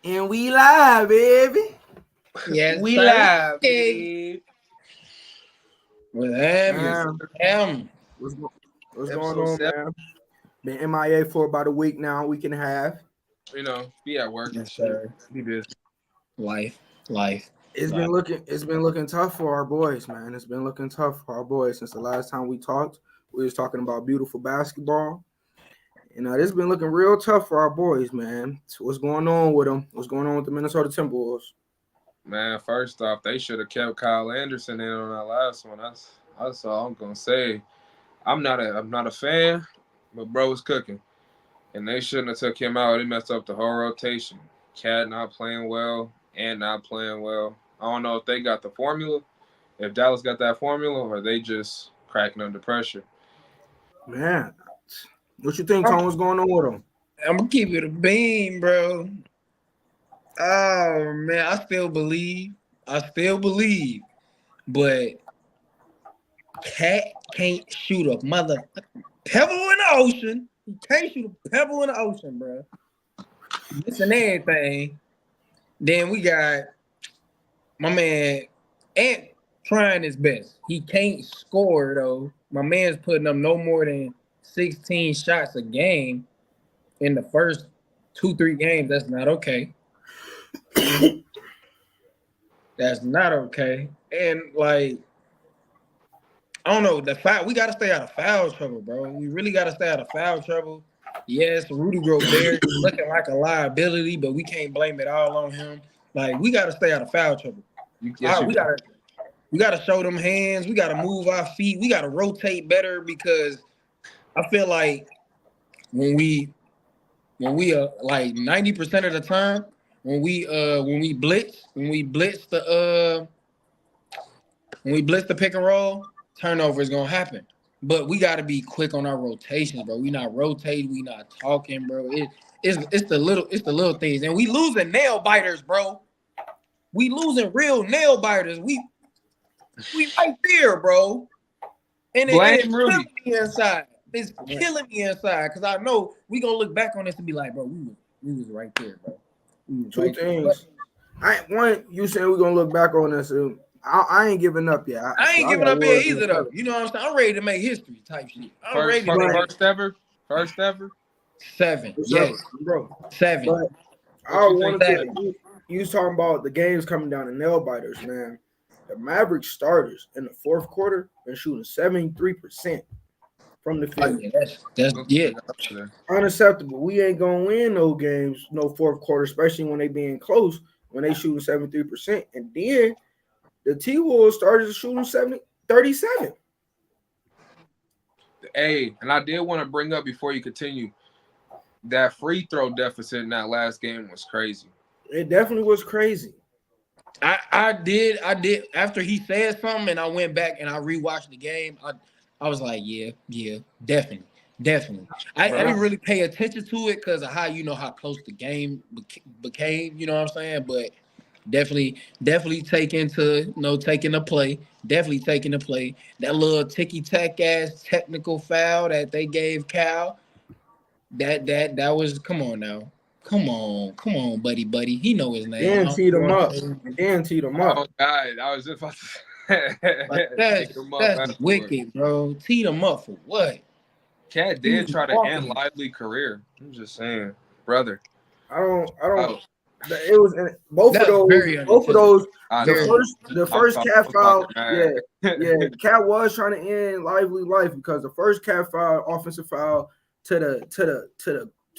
And we live, baby. Yes, We sir. live, babe. With him, yes, Man, him. what's, go- what's going Episode on, 7. man? Been MIA for about a week now, week and a half. Be at work and Yes, shit. sir. Be busy. Life. It's been looking tough for our boys, man. It's been looking tough for our boys since the last time we talked. We was talking about beautiful basketball. This been looking real tough for our boys, man. So what's going on with them? What's going on with the Minnesota Timberwolves? Man, first off, they should have kept Kyle Anderson in on that last one. That's all I'm gonna say. I'm not a fan, but bro was cooking. And they shouldn't have took him out. He messed up the whole rotation. Cat not playing well and not playing well. I don't know if they got the formula, if Dallas got that formula, or they just cracking under pressure. Man, what you think, I'm, Tone? What's going on with them? I'm gonna keep it a beam, bro. Oh man, I still believe. But Cat can't shoot a mother pebble in the ocean. He can't shoot a pebble in the ocean, bro. Missing everything. Then we got my man Ant trying his best. He can't score though. My man's putting up no more than 16 shots a game in the first 2-3 games. That's not okay. That's not okay. And like, I don't know, we gotta stay out of foul trouble, bro. We really gotta stay out of foul trouble. Yes, Rudy Gobert is looking like a liability, but we can't blame it all on him. Like, we gotta stay out of foul trouble. Yes, you We gotta show them hands. We gotta move our feet. We gotta rotate better because I feel like when we like 90% of the time when we blitz the pick and roll, turnover is gonna happen. But we gotta be quick on our rotations, bro. We not rotating, we not talking, bro. It's the little things, and we losing nail biters, bro. We losing real nail biters. We right there, bro. And it's blame Rudy. killing me inside. It's killing me inside because I know we gonna look back on this and be like, bro, we was right there, bro. Two things. You saying we're gonna look back on this. I ain't giving up yet. I ain't giving up here either, though. You know what I'm saying? I'm ready to make history type shit. First ever. 7. Yes, bro. 7. But I want to. You was talking about the games coming down to nail biters, man. The Mavericks starters in the fourth quarter been shooting 73% from the field. That's Unacceptable. We ain't gonna win no games, no fourth quarter, especially when they being close, when they shooting 73%. And then the T-Wolves started shooting 37. Hey, and I did want to bring up before you continue, that free throw deficit in that last game was crazy. It definitely was crazy. I did after he said something and I went back and I rewatched the game. I was like, yeah, definitely. I didn't really pay attention to it because of how close the game became, you know what I'm saying? But definitely taking the play. Definitely taking the play. That little ticky-tack ass technical foul that they gave Cal. That was, come on now. Come on, buddy. He know his name. Dan teed him up. Oh God, I was just about to like that's wicked, bro. Teed him up for what? Cat did try to end lively career. I'm just saying, brother. I don't. It was both of those. The first cat foul. Cat was trying to end lively life because the first cat foul, offensive foul to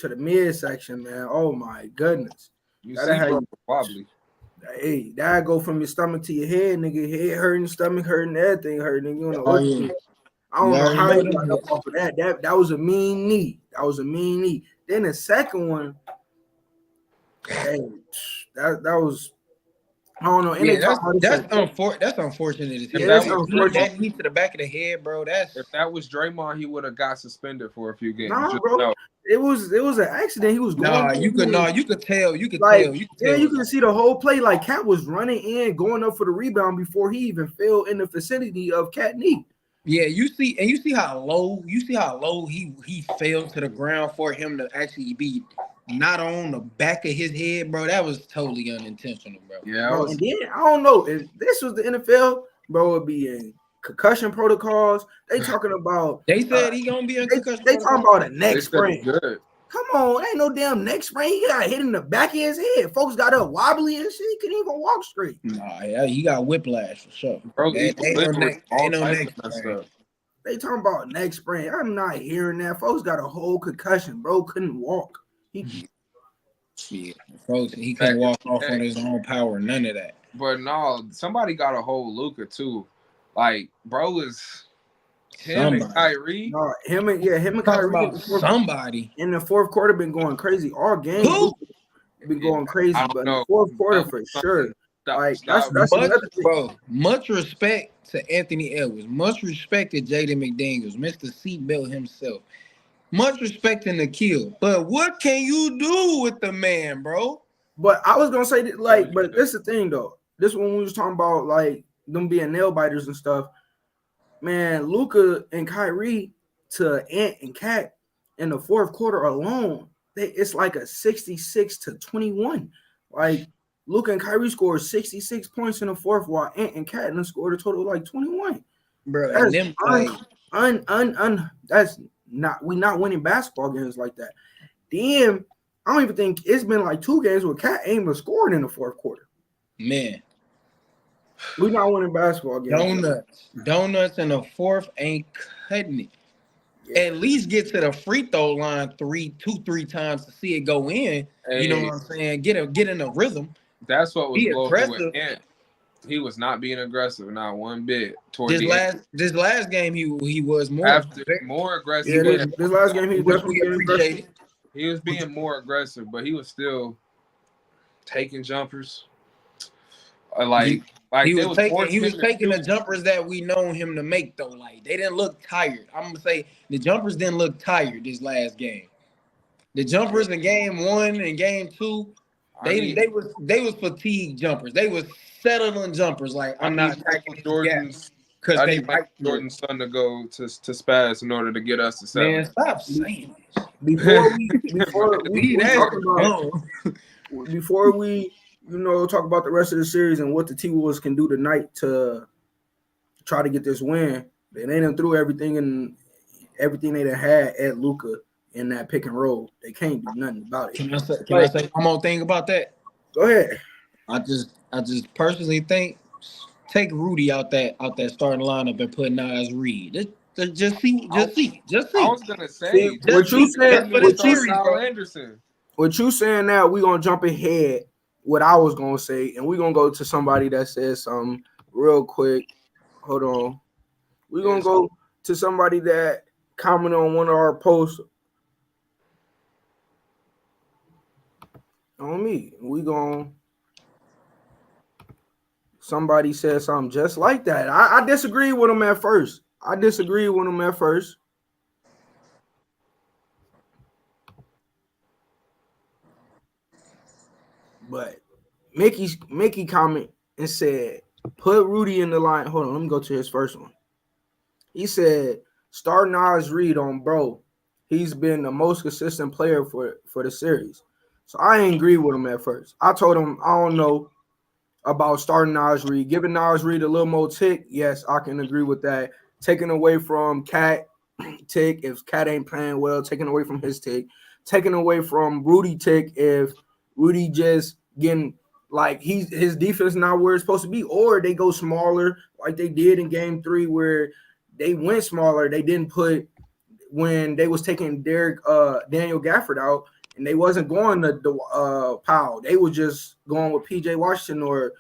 the midsection, man. Oh my goodness. Wobbly. Hey, that go from your stomach to your head, nigga. Head hurting, stomach hurting, everything hurting. You know. I don't know how he got up off of that. That was a mean knee. Then the second one, hey, that was. I don't know. That's unfortunate. That knee to the back of the head, bro. If that was Draymond, he would have got suspended for a few games. Nah, bro. No. It was an accident. He was going. You could tell. You could see the whole play. Like Cat was running in, going up for the rebound before he even fell in the vicinity of Cat knee. Yeah, you see how low he fell to the ground for him to actually be not on the back of his head, bro, that was totally unintentional, bro. Yeah, bro. And then I don't know if this was the NFL, bro, it'd be in concussion protocols. They talking about. They said he gonna be in concussion They talking protocol. about a neck sprain. Good. Come on, ain't no damn neck sprain. He got hit in the back of his head. Folks got up wobbly and shit. He couldn't even walk straight. Nah, yeah, he got whiplash for sure. Bro, ain't no neck stuff. They talking about neck sprain. I'm not hearing that. Folks got a whole concussion, bro. Couldn't walk. Yeah, folks, he couldn't walk off on his own power. None of that. But no, somebody got a hold Luka too. Like, bro is him and Kyrie. No, him and Kyrie. Somebody in the fourth quarter been going crazy all game. Been going crazy, but in the fourth quarter for sure. Like that's bro. Much respect to Anthony Edwards. Much respect to Jaden McDaniels, Mr. Seatbelt himself. Much respect to Nikhil. But what can you do with the man, bro? But I was gonna say that, like, but this is the thing though. This one we was talking about like them being nail biters and stuff. Man, Luka and Kyrie to Ant and Cat in the fourth quarter alone, it's like a 66-21. Like Luka and Kyrie scored 66 points in the fourth, while Ant and Cat scored a total of like 21. Bro, that's and them that's not we not winning basketball games like that. Then I don't even think it's been like 2 games where Cat ain't even scored in the fourth quarter. Man, we not winning basketball games. Donuts in the fourth ain't cutting it. Yeah. At least get to the free throw line 3 times to see it go in. Hey, you know what I'm saying? Get in a rhythm. That's what was blowing with Ant. He was not being aggressive, not one bit. This last game, he was more aggressive. Yeah, this last game he definitely appreciated. He was being more aggressive, but he was still taking jumpers. He was taking the jumpers that we know him to make though. Like they didn't look tired. I'm gonna say the jumpers didn't look tired this last game. The jumpers in game 1 and game 2, they was fatigued jumpers. They was settling jumpers. Like I'm not Jordan's because they like Jordan's son to go to Spaz in order to get us to 7. Man, stop saying this. Before we talk about the rest of the series and what the T-Wolves can do tonight to try to get this win. They done threw everything they done had at Luka in that pick and roll. They can't do nothing about it. Can I say one more thing about that? Go ahead. I just personally think take Rudy out that starting lineup and put Nas Reed. Just see. I was gonna say what you said. Anderson. What you saying now? We gonna jump ahead. What I was gonna say, and we're gonna go to somebody that says something real quick. Hold on. We're gonna go to somebody that commented on one of our posts on me. Somebody said something just like that. I disagree with him at first. But Mickey comment and said, put Rudy in the line. Hold on, let me go to his first one. He said, start Nas Reed on bro. He's been the most consistent player for the series. So I didn't agree with him at first. I told him, I don't know about starting Nas Reed. Giving Nas Reed a little more tick, yes, I can agree with that. Taking away from Cat tick if Cat ain't playing well, taking away from his tick. Taking away from Rudy tick if Rudy just getting like his defense not where it's supposed to be, or they go smaller like they did in game 3 where they went smaller. They didn't put when they was taking Daniel Gafford out and they wasn't going to Powell. They were just going with PJ Washington or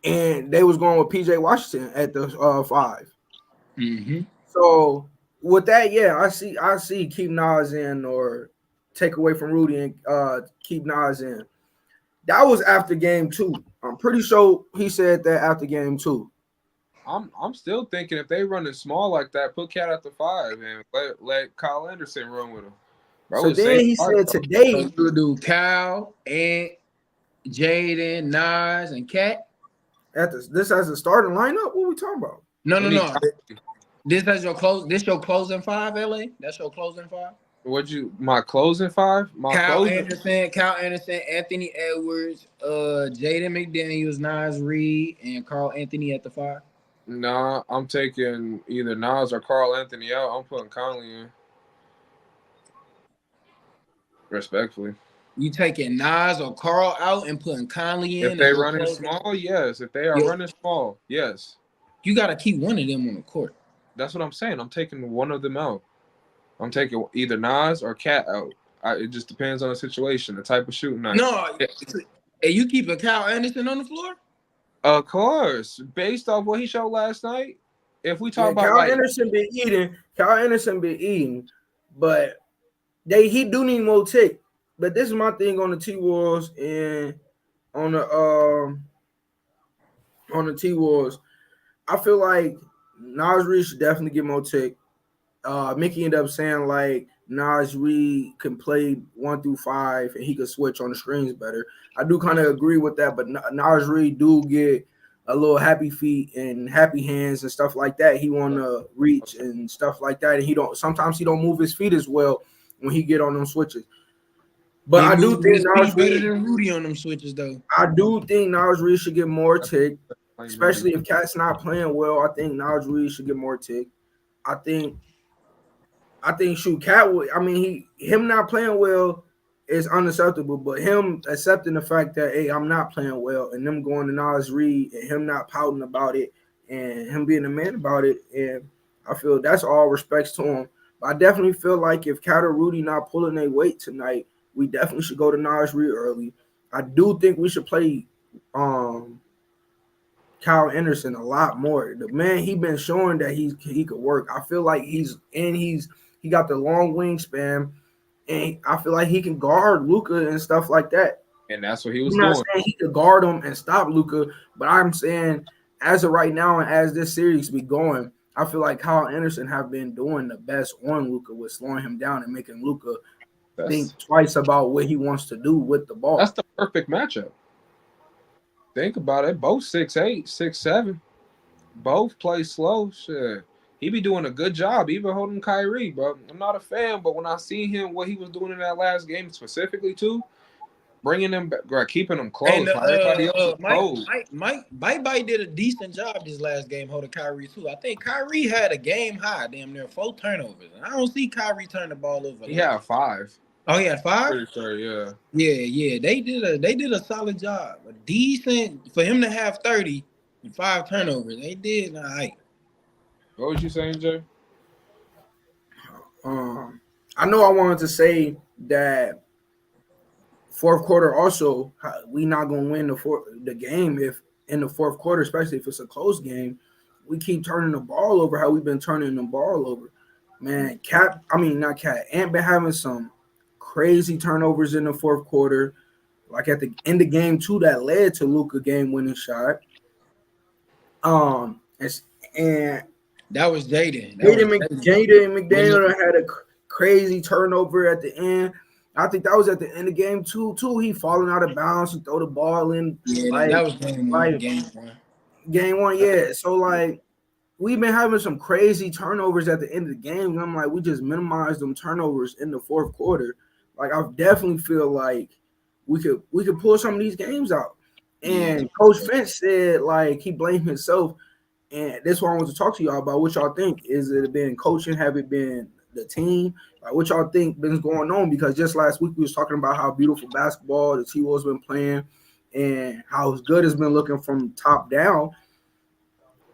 and they was going with PJ Washington at the 5. Mm-hmm. So with that, yeah, I see keep Nas in or take away from Rudy and keep Nas in. That was after game 2. I'm pretty sure he said that after game 2. I'm still thinking if they run it small like that, put Cat at the 5 and let Kyle Anderson run with him. Bro, so then he said today we'll do Kyle and Jaden, Nas, and Cat. This as a starting lineup? What are we talking about? No. This your closing five, LA. That's your closing five. My closing five? Kyle Anderson, Anthony Edwards, Jaden McDaniels, Nas Reed, and Carl Anthony at the five. Nah, I'm taking either Nas or Carl Anthony out. I'm putting Conley in. Respectfully. You taking Nas or Carl out and putting Conley in? If they running small, yes. If they are running small, yes. You got to keep one of them on the court. That's what I'm saying. I'm taking one of them out. I'm taking either Nas or Cat out. It just depends on the situation, the type of shooting night. No, and you keeping Kyle Anderson on the floor? Of course, based off what he showed last night. If we talk about Kyle Anderson been eating, but he do need more tick. But this is my thing on the T-Wolves and on the T-Wolves. I feel like Nas Reed should definitely get more tick. Mickey ended up saying like Nas Reed can play 1 through 5 and he could switch on the screens better. I do kind of agree with that, but Nas Reed do get a little happy feet and happy hands and stuff like that. He want to reach and stuff like that, and sometimes he don't move his feet as well when he get on them switches. But I do think Nas Reed better than Rudy on them switches though. I do think Nas Reed should get more tick, especially if Cat's not playing well. I think Nas Reed should get more tick. I think Cat would. I mean, him not playing well is unacceptable, but him accepting the fact that, hey, I'm not playing well, and them going to Nas Reed and him not pouting about it and him being a man about it, and I feel that's all respects to him. But I definitely feel like if Cat or Rudy not pulling their weight tonight, we definitely should go to Nas Reed early. I do think we should play Kyle Anderson a lot more. The man, he been showing that he could work. I feel like he got the long wingspan, and I feel like he can guard Luka and stuff like that. And that's what he was doing. I'm not saying he could guard him and stop Luka, but I'm saying as of right now and as this series be going, I feel like Kyle Anderson have been doing the best on Luka with slowing him down and making Luka think twice about what he wants to do with the ball. That's the perfect matchup. Think about it. Both 6'8", 6'7". Both play slow. Shit. He be doing a good job, even holding Kyrie, bro. I'm not a fan, but when I see him, what he was doing in that last game specifically, too, bringing them back, keeping them close. And, everybody else is Mike Bye did a decent job this last game holding Kyrie, too. I think Kyrie had a game high, damn near 4 turnovers. I don't see Kyrie turn the ball over. He had 5. Oh, he had 5? Pretty sure, yeah. Yeah. They did a solid job. A decent for him to have 30 and 5 turnovers. They did all right. What was you saying, Jay? I know I wanted to say that fourth quarter also we not gonna win the game if in the fourth quarter, especially if it's a close game, we keep turning the ball over how we've been turning the ball over. Man, Ant been having some crazy turnovers in the fourth quarter, like at the end of game 2 that led to Luka game-winning shot. And that was Jaden. Jaden McDaniel had a crazy turnover at the end. I think that was at the end of game 2 too. He falling out of bounds and throw the ball in. Yeah, that was game 1. Game 1, yeah. So like we've been having some crazy turnovers at the end of the game. And I'm like, we just minimized them turnovers in the fourth quarter. Like I definitely feel like we could pull some of these games out. And Coach Finch said like he blamed himself. And that's what I want to talk to y'all about. What y'all think? Is it been coaching? Have it been the team? Like, what y'all think been going on? Because just last week we was talking about how beautiful basketball the T-Wolves been playing and how good it's been looking from top down.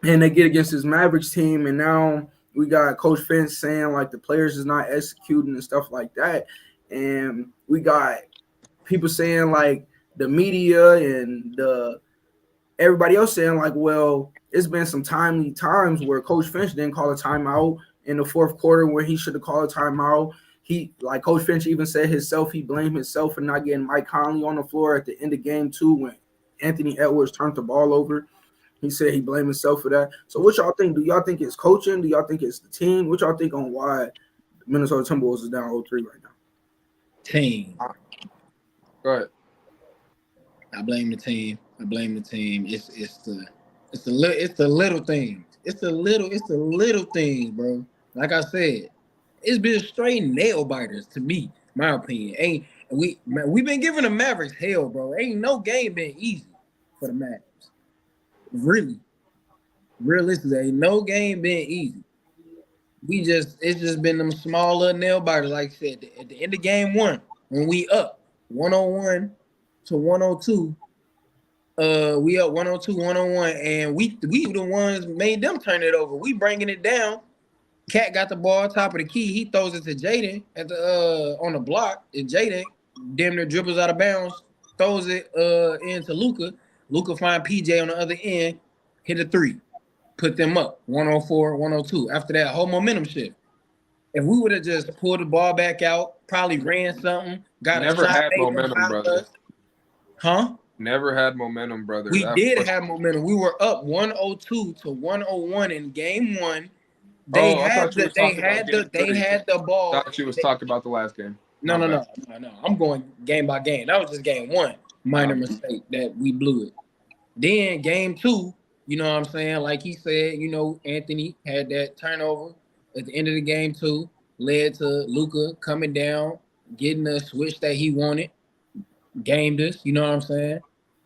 And they get against this Mavericks team, and now we got Coach Finch saying like the players is not executing and stuff like that. And we got people saying like the media and everybody else saying like, well, it's been some timely times where Coach Finch didn't call a timeout in the fourth quarter where he should have called a timeout. Like Coach Finch even said himself, he blamed himself for not getting Mike Conley on the floor at the end of game 2 when Anthony Edwards turned the ball over. He said he blamed himself for that. So what y'all think? Do y'all think it's coaching? Do y'all think it's the team? What y'all think on why Minnesota Timberwolves is down 0-3 right now? Team. Go ahead. I blame the team. It's the little things. It's the little things, bro. Like I said, it's been straight nail biters to me, my opinion. Ain't we been giving the Mavericks hell, bro. Ain't no game been easy for the Mavericks. Really, realistically, ain't no game been easy. It's just been them smaller nail biters. Like I said, at the end of game one, when we up 101 to 102, we up 102, 101, and we the ones made them turn it over. We bringing it down. Cat got the ball, top of the key. He throws it to Jaden at the on the block, and Jaden damn near dribbles out of bounds, throws it into Luka. Luka find PJ on the other end, hit a three, put them up 104, 102. After that whole momentum shift. If we would have just pulled the ball back out, probably ran something, got Never a shot, had made them momentum, foul brother. us. Huh? Never had momentum, brother. We did have momentum. We were up 102 to 101 in game one. They had the ball. I thought you was talking about the last game. No. I'm going game by game. That was just game one. Minor mistake that we blew it. Then game two, you know what I'm saying? Like he said, you know, Anthony had that turnover at the end of the game two, led to Luka coming down, getting the switch that he wanted, gamed us, you know what I'm saying?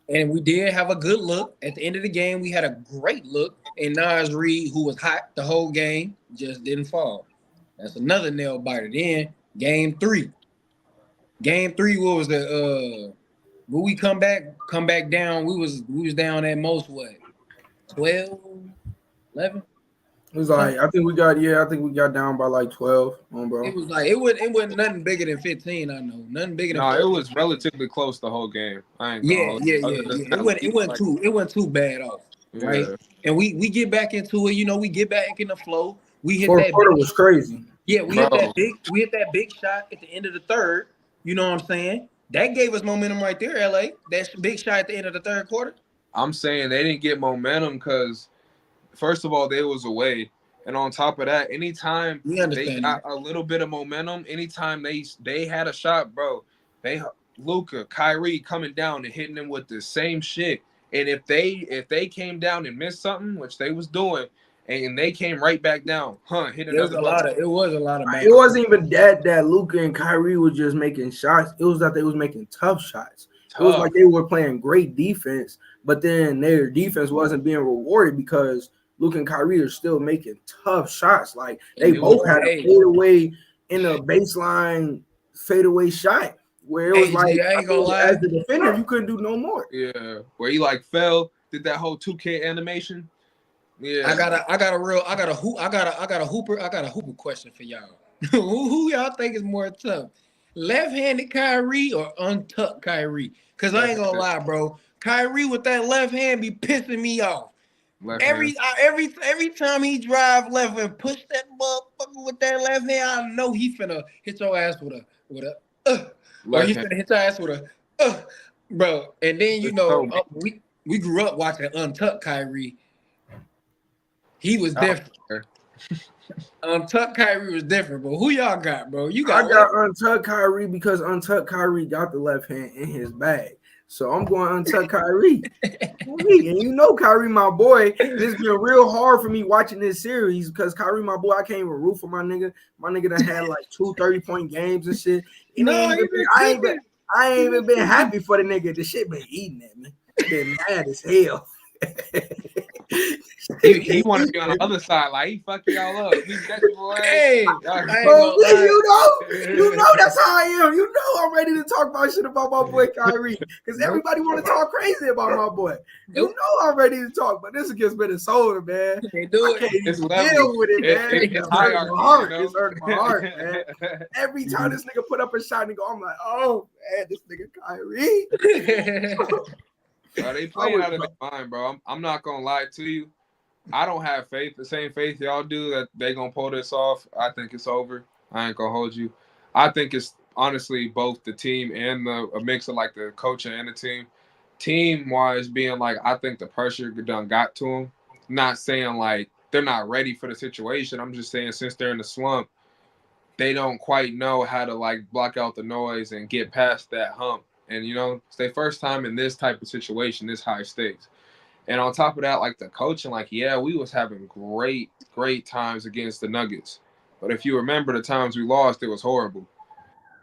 And we did have a good look. At the end of the game, we had a great look. And Nas Reed, who was hot the whole game, just didn't fall. That's another nail biter. Then game three. Game three, what was the when we come back down, we was down at most what? 12, 11? It was like I think we got down by like 12, bro. It was like it wasn't nothing bigger than 15. I know nothing bigger than. No, it was relatively close the whole game. I ain't yeah. It wasn't too bad off, right? Yeah. And we get back into it. You know, we get back in the flow. We hit Fourth that. quarter was crazy. Yeah, we hit that big shot at the end of the third. You know what I'm saying? That gave us momentum right there, LA. That big shot at the end of the third quarter. I'm saying they didn't get momentum because, first of all, they was away. And on top of that, anytime they got a little bit of momentum, anytime they had a shot, bro, Luka, Kyrie coming down and hitting them with the same shit. And if they came down and missed something, which they was doing, and they came right back down, hit another. It was a lot of. It wasn't even that Luka and Kyrie was just making shots. It was that they was making tough shots. It was like they were playing great defense, but then their defense wasn't being rewarded because Luka and Kyrie are still making tough shots. Like they both had a fadeaway in a baseline fadeaway shot where it was like I ain't gonna lie. As the defender, you couldn't do no more. Yeah, where he like fell, did that whole 2K animation. Yeah, I got a hooper question for y'all. Who y'all think is more tough, left-handed Kyrie or untucked Kyrie? Because I ain't gonna lie, bro. Kyrie with that left hand be pissing me off. Every time he drive left and push that motherfucker with that left hand, I know he finna hit your ass with a or he finna hit your ass with a bro. And then you know we grew up watching untucked Kyrie. He was different. Untucked Kyrie was different, but who y'all got, bro? I got untucked Kyrie because untucked Kyrie got the left hand in his bag. So I'm going untucked Kyrie. And you know Kyrie, my boy. It's been real hard for me watching this series because Kyrie, my boy, I can't even root for my nigga. My nigga done had like 2 30-point games and shit. I ain't even been happy for the nigga. The shit been eating at me. Been mad as hell. he want to be on the other side, like he fucking y'all up. Hey, you know that's how I am. You know I'm ready to talk about shit about my boy Kyrie because everybody want to talk crazy about my boy. You know I'm ready to talk, but this is against Minnesota, man. Can't do it. I can't even deal with it, man. It's hurting my heart. It's hurting my heart, man. Every time this nigga put up a shot and go, I'm like, oh man, this nigga Kyrie. Bro, they playing out of their mind, bro. I'm not gonna lie to you. I don't have the same faith y'all do that they gonna pull this off. I think it's over. I ain't gonna hold you. I think it's honestly both the team and a mix of like the coaching and the team. Team-wise, being like, I think the pressure done got to them. Not saying like they're not ready for the situation. I'm just saying since they're in the slump, they don't quite know how to like block out the noise and get past that hump. And, you know, it's their first time in this type of situation, this high stakes. And on top of that, like the coaching, like, yeah, we was having great times against the Nuggets. But if you remember the times we lost, it was horrible.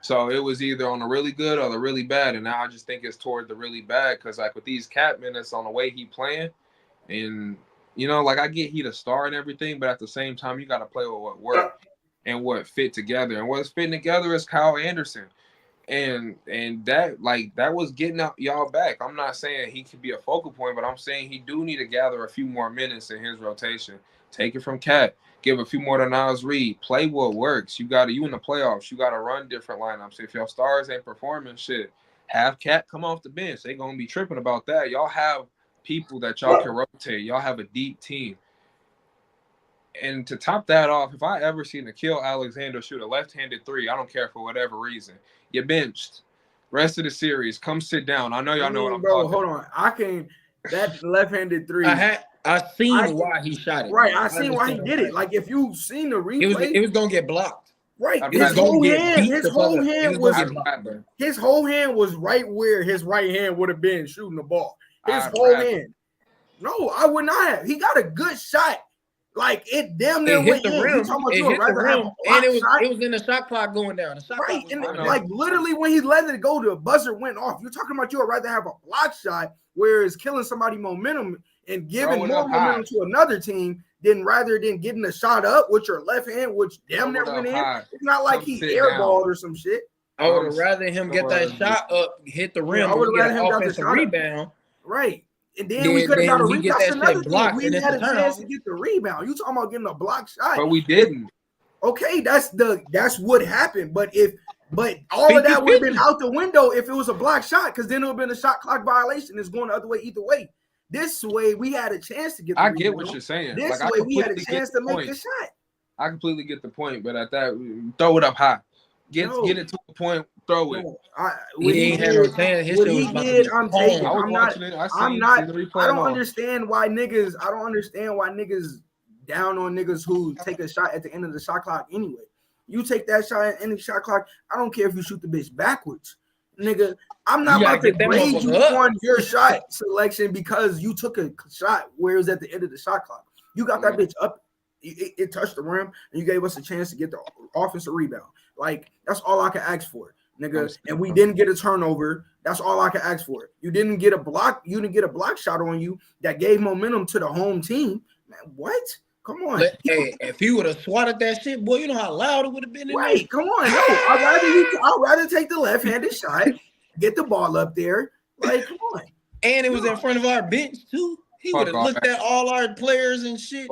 So it was either on the really good or the really bad. And now I just think it's toward the really bad because, like, with these cap minutes on the way he playing, and, you know, like, I get he the star and everything, but at the same time, you got to play with what worked and what fit together. And what's fitting together is Kyle Anderson. And that, like, that was getting y'all back. I'm not saying he could be a focal point, but I'm saying he do need to gather a few more minutes in his rotation. Take it from Cat. Give a few more to Nas Reed. Play what works. You in the playoffs. You gotta run different lineups. If your stars ain't performing, shit, have Cat come off the bench. They gonna be tripping about that. Y'all have people that y'all can rotate. Y'all have a deep team. And to top that off, if I ever seen Nickeil Alexander shoot a left-handed three, I don't care for whatever reason, you benched. Rest of the series, come sit down. I know y'all know what I'm talking about. Hold on. I can that left-handed three. I seen why he shot it. Right, I seen why he did it. Like, if you seen the replay, it was gonna get blocked. Right, his whole hand was right where his right hand would have been shooting the ball. His whole hand. No, I would not have. He got a good shot. Like, it damn near went in. You talking about you hit the rim, and it was in the shot clock going down. The shot clock and like literally when he let it go, the buzzer went off. You're talking about you would rather have a block shot where it's killing somebody momentum and giving more momentum to another team rather than getting a shot up with your left hand, which damn near went in. It's not like he airballed or some shit. I would have rather him get that shot up, hit the rim, I would have got an offensive rebound. Right. And then we could have got a rebound. That's another thing. We had a chance to get the rebound. You talking about getting a block shot. But we didn't. Okay, that's what happened. But all of that would have been out the window if it was a block shot, because then it would have been a shot clock violation. It's going the other way either way. This way, we had a chance to get the rebound. Get what you're saying. This way, we had a chance to make the shot. I completely get the point, but at that, throw it up high. Get it to a point, throw it. He ain't had no chance. His shit was about to be I'm taking. I don't understand why niggas. I don't understand why niggas down on niggas who take a shot at the end of the shot clock anyway. You take that shot at any shot clock. I don't care if you shoot the bitch backwards, nigga. I'm not about to grade you on your shot selection because you took a shot where it was at the end of the shot clock. You got that bitch up. It touched the rim, and you gave us a chance to get the offensive rebound. Like, that's all I can ask for, nigga. And we didn't get a turnover. That's all I can ask for. You didn't get a block. You didn't get a block shot on you that gave momentum to the home team. Man, what? Come on. Hey, if he would have swatted that shit, boy, you know how loud it would have been. Right, come on. No, I'd rather take the left-handed shot, get the ball up there. Like, come on. And it was in front of our bench too. He would have looked at all our players and shit.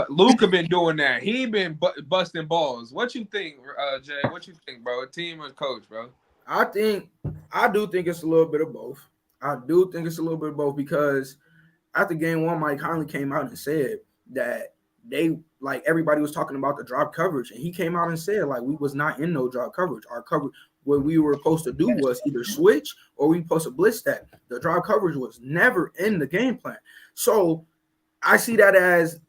Luka been doing that. He been busting balls. What you think, Jay? What you think, bro? A team or coach, bro? I do think it's a little bit of both. Because after game one, Mike Conley came out and said that everybody was talking about the drop coverage, and he came out and said, like, we was not in no drop coverage. Our coverage, what we were supposed to do was either switch or we supposed to blitz that. The drop coverage was never in the game plan. So I see that as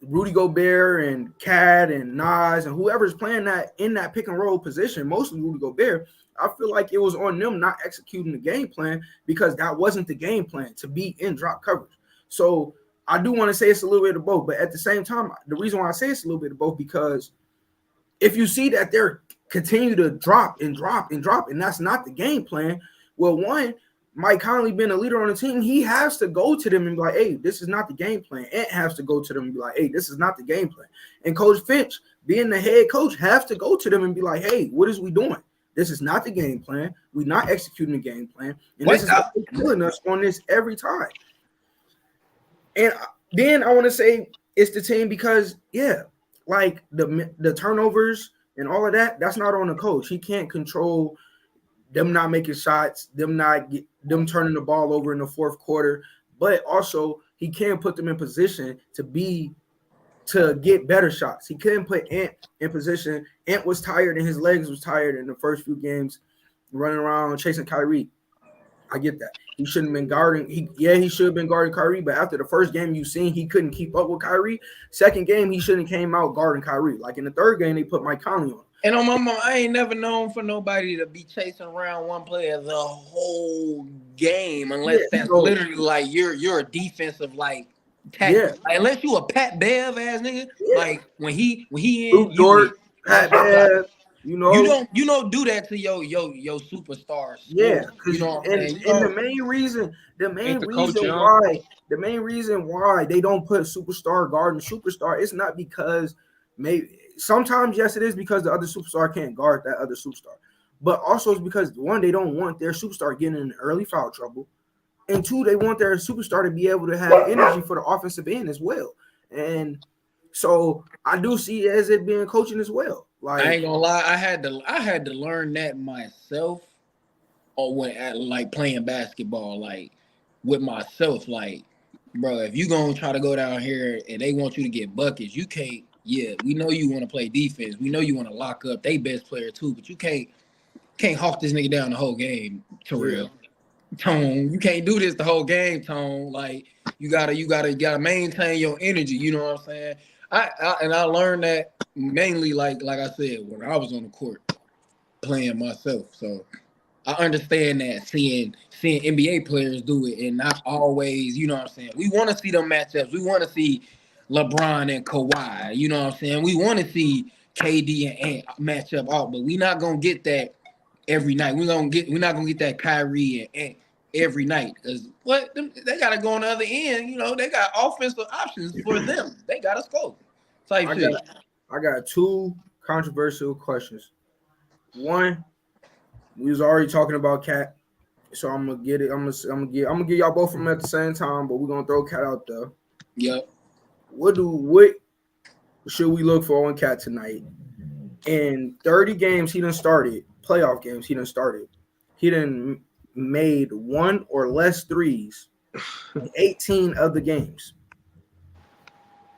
Rudy Gobert and Cad and Nas and whoever's playing that in that pick and roll position, mostly Rudy Gobert, I feel like it was on them not executing the game plan because that wasn't the game plan to be in drop coverage. So I do want to say it's a little bit of both, but at the same time, the reason why I say it's a little bit of both, because if you see that they're continue to drop, and that's not the game plan, well, one, Mike Conley being a leader on the team, he has to go to them and be like, hey, this is not the game plan. Ant has to go to them and be like, hey, this is not the game plan. And Coach Finch, being the head coach, has to go to them and be like, hey, what is we doing? This is not the game plan. We're not executing the game plan. And this is killing us on this every time. And then I want to say it's the team because, yeah, like the turnovers and all of that, that's not on the coach. He can't control them not making shots, them turning the ball over in the fourth quarter, but also he can put them in position to get better shots. He couldn't put Ant in position. Ant was tired and his legs was tired in the first few games, running around chasing Kyrie. I get that. He shouldn't have been guarding. He should have been guarding Kyrie, but after the first game you seen he couldn't keep up with Kyrie. Second game, he shouldn't have came out guarding Kyrie. Like in the third game, they put Mike Conley on. And on my mom, I ain't never known for nobody to be chasing around one player the whole game unless that's literally like you're a defensive like tactic. Yeah. Like, unless you a Pat Bev ass nigga. Yeah. Like when he Luke in, Dort, Pat Bev, you don't do that to your superstar. Yeah, you know what I'm saying? And the main reason why they don't put superstar guarding superstar, it's not because maybe sometimes yes it is because the other superstar can't guard that other superstar, but also it's because one, they don't want their superstar getting in early foul trouble, and two, they want their superstar to be able to have energy for the offensive end as well. And so I do see it as it being coaching as well. Like I ain't gonna lie, I had to learn that myself, or when like playing basketball, like with myself, like bro, if you gonna try to go down here and they want you to get buckets, you can't. Yeah, we know you want to play defense. We know you want to lock up they best player too, but you can't hawk this nigga down the whole game, Terrell. Tone, you can't do this the whole game, Tone. Like you gotta maintain your energy. You know what I'm saying? I learned that mainly like I said when I was on the court playing myself. So I understand that seeing NBA players do it and not always. You know what I'm saying? We want to see them matchups. We want to see LeBron and Kawhi. You know what I'm saying? We want to see KD and Ant match up out, but we not gonna get that every night. We're not gonna get that Kyrie and Ant every night because they gotta go on the other end. You know, they got offensive options for them. They gotta score. I got two controversial questions. One, we was already talking about Cat, so I'm gonna get it. I'm gonna give y'all both of them at the same time, but we're gonna throw Cat out there. Yep. What should we look for on Cat tonight? In 30 games he done started, playoff games he done started. He done made one or less threes in 18 of the games.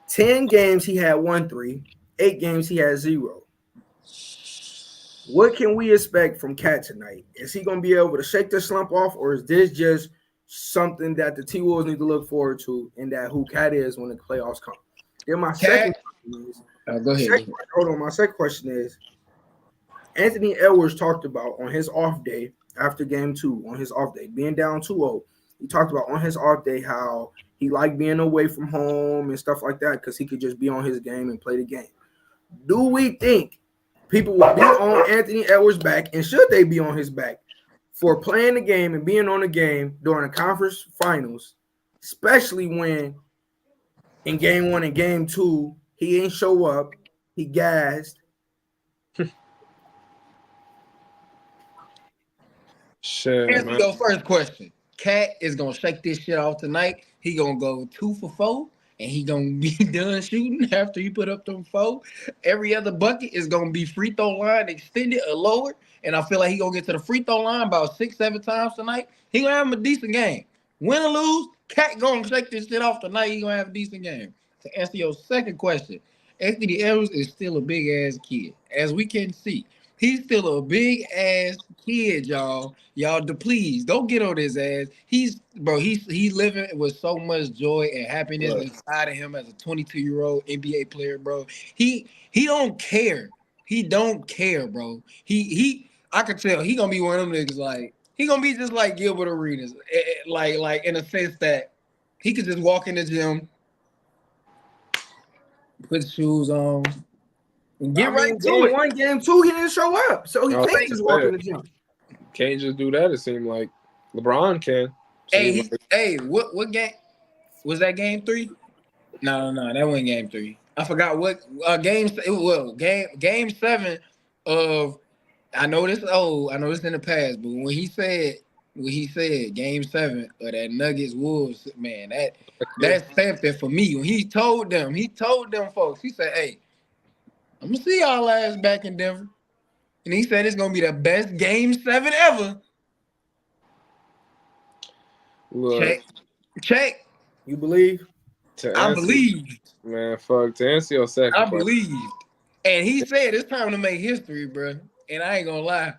10 games he had 1 3, 8 games he had 0. What can we expect from Cat tonight? Is he going to be able to shake the slump off, or is this just something that the T-Wolves need to look forward to and that who Cat is when the playoffs come? Then my second question is, go ahead. My second question is, Anthony Edwards talked about on his off day after game 2, on his off day, being down 2-0, he talked about on his off day how he liked being away from home and stuff like that because he could just be on his game and play the game. Do we think people will be on Anthony Edwards' back, and should they be on his back for playing the game and being on the game during the conference finals, especially when in game 1 and game 2 he ain't show up, he gassed? Shit, answer your first question. Cat is gonna shake this shit off tonight. He gonna go 2 for 4, and he gonna be done shooting after he put up them 4. Every other bucket is gonna be free throw line extended or lower, and I feel like he gonna get to the free throw line about 6-7 times tonight. He gonna have a decent game. Win or lose, Cat gonna shake this shit off tonight. He gonna have a decent game. To answer your second question, Anthony Edwards is still a big ass kid, as we can see. He's still a big ass kid, y'all. Y'all, please don't get on his ass. He's living with so much joy and happiness inside of him as a 22-year-old NBA player, bro. He don't care. He don't care, bro. I could tell he gonna be one of them niggas like he gonna be just like Gilbert Arenas, like in a sense that he could just walk in the gym, put shoes on. Get right to it. 1, game 2, he didn't show up, so he can't just walk in the gym. Can't just do that. It seemed like LeBron can. What game was that? Game 3? No, that wasn't game 3. I forgot what game. Well, game 7 of. I know this in the past, but when he said game 7 of that Nuggets Wolves, man, that stamped it for me. When he told them folks, he said, "Hey, I'm gonna see y'all ass back in Denver." And he said it's gonna be the best game 7 ever. Look, check. You believe? I believed. Man, fuck. To answer your second I believed. And he said it's time to make history, bro. And I ain't gonna lie.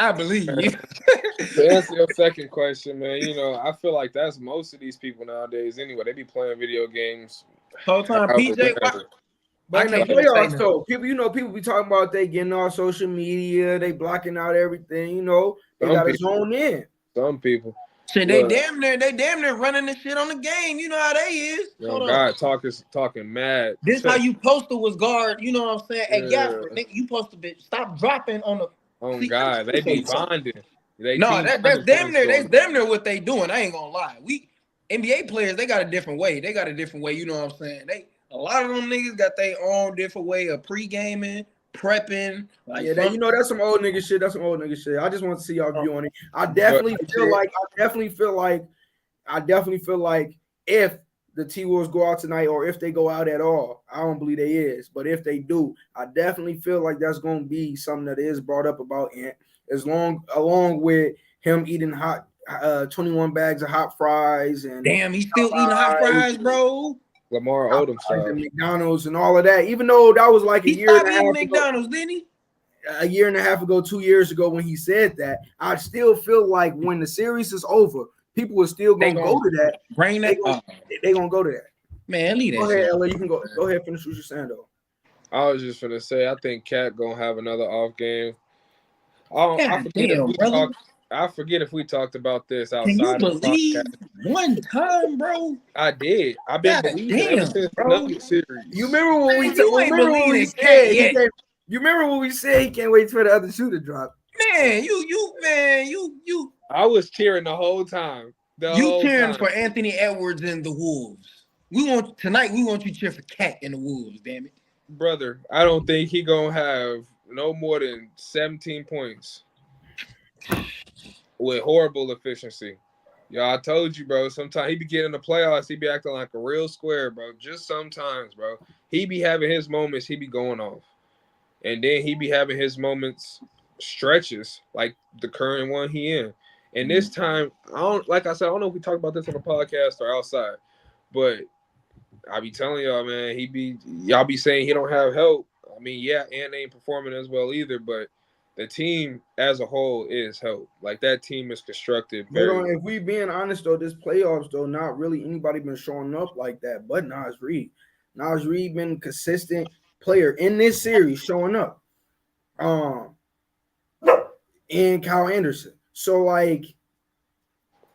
I believe you. To answer your second question, man, I feel like that's most of these people nowadays anyway. They be playing video games. Whole time, PJ. But in the playoffs, though, people be talking about they getting off social media, they blocking out everything. They got to zone in. Some people. Shit, they damn near running this shit on the game. You know how they is. God talking mad. This how you supposed to was guard. You know what I'm saying? Hey, Gasper, nigga, you supposed to be stop dropping on the. Oh God, they be bonding. That's damn near. That's damn near what they doing. I ain't gonna lie. We NBA players, they got a different way. You know what I'm saying? A lot of them niggas got their own different way of pre-gaming, prepping. Like that's some old nigga shit. I just want to see y'all view on it. I definitely feel like if the T-Wolves go out tonight, or if they go out at all, I don't believe they is. But if they do, I definitely feel like that's going to be something that is brought up about Ant, along with him eating 21 bags of hot fries and damn, he's still eating hot fries, bro. Lamar Odom style. McDonald's and all of that. Even though that was like a year and a half McDonald's, didn't he? A year and a half ago, 2 years ago, when he said that, I still feel like when the series is over, people are still gonna go to that. Bring that. They gonna go to that. Man, leave that. Go ahead, LA. You can go. Go ahead, finish what you're saying though. I was just gonna say, I think Cat gonna have another off game. I forget if we talked about this outside. Can you believe one time, bro? I did. I've been believing ever since the Nuggets series. You remember when we said he can't wait for the other shoe to drop? Man, you. I was cheering the whole time. Cheering for Anthony Edwards and the Wolves. Tonight we want you to cheer for Cat and the Wolves, damn it. Brother, I don't think he gonna have no more than 17 points. With horrible efficiency. I told you, bro. Sometimes he be getting in the playoffs, he be acting like a real square, bro. Just sometimes, bro. He be having his moments, he be going off. And then he be having his moments, stretches, like the current one he in. And this time, I don't know if we talked about this on the podcast or outside, but I be telling y'all, man, y'all be saying he don't have help. I mean, yeah, and ain't performing as well either, but the team as a whole is help. Like, that team is constructed. If we being honest, though, this playoffs, though, not really anybody been showing up like that but Naz Reid. Naz Reid been a consistent player in this series showing up. And Kyle Anderson. So, like,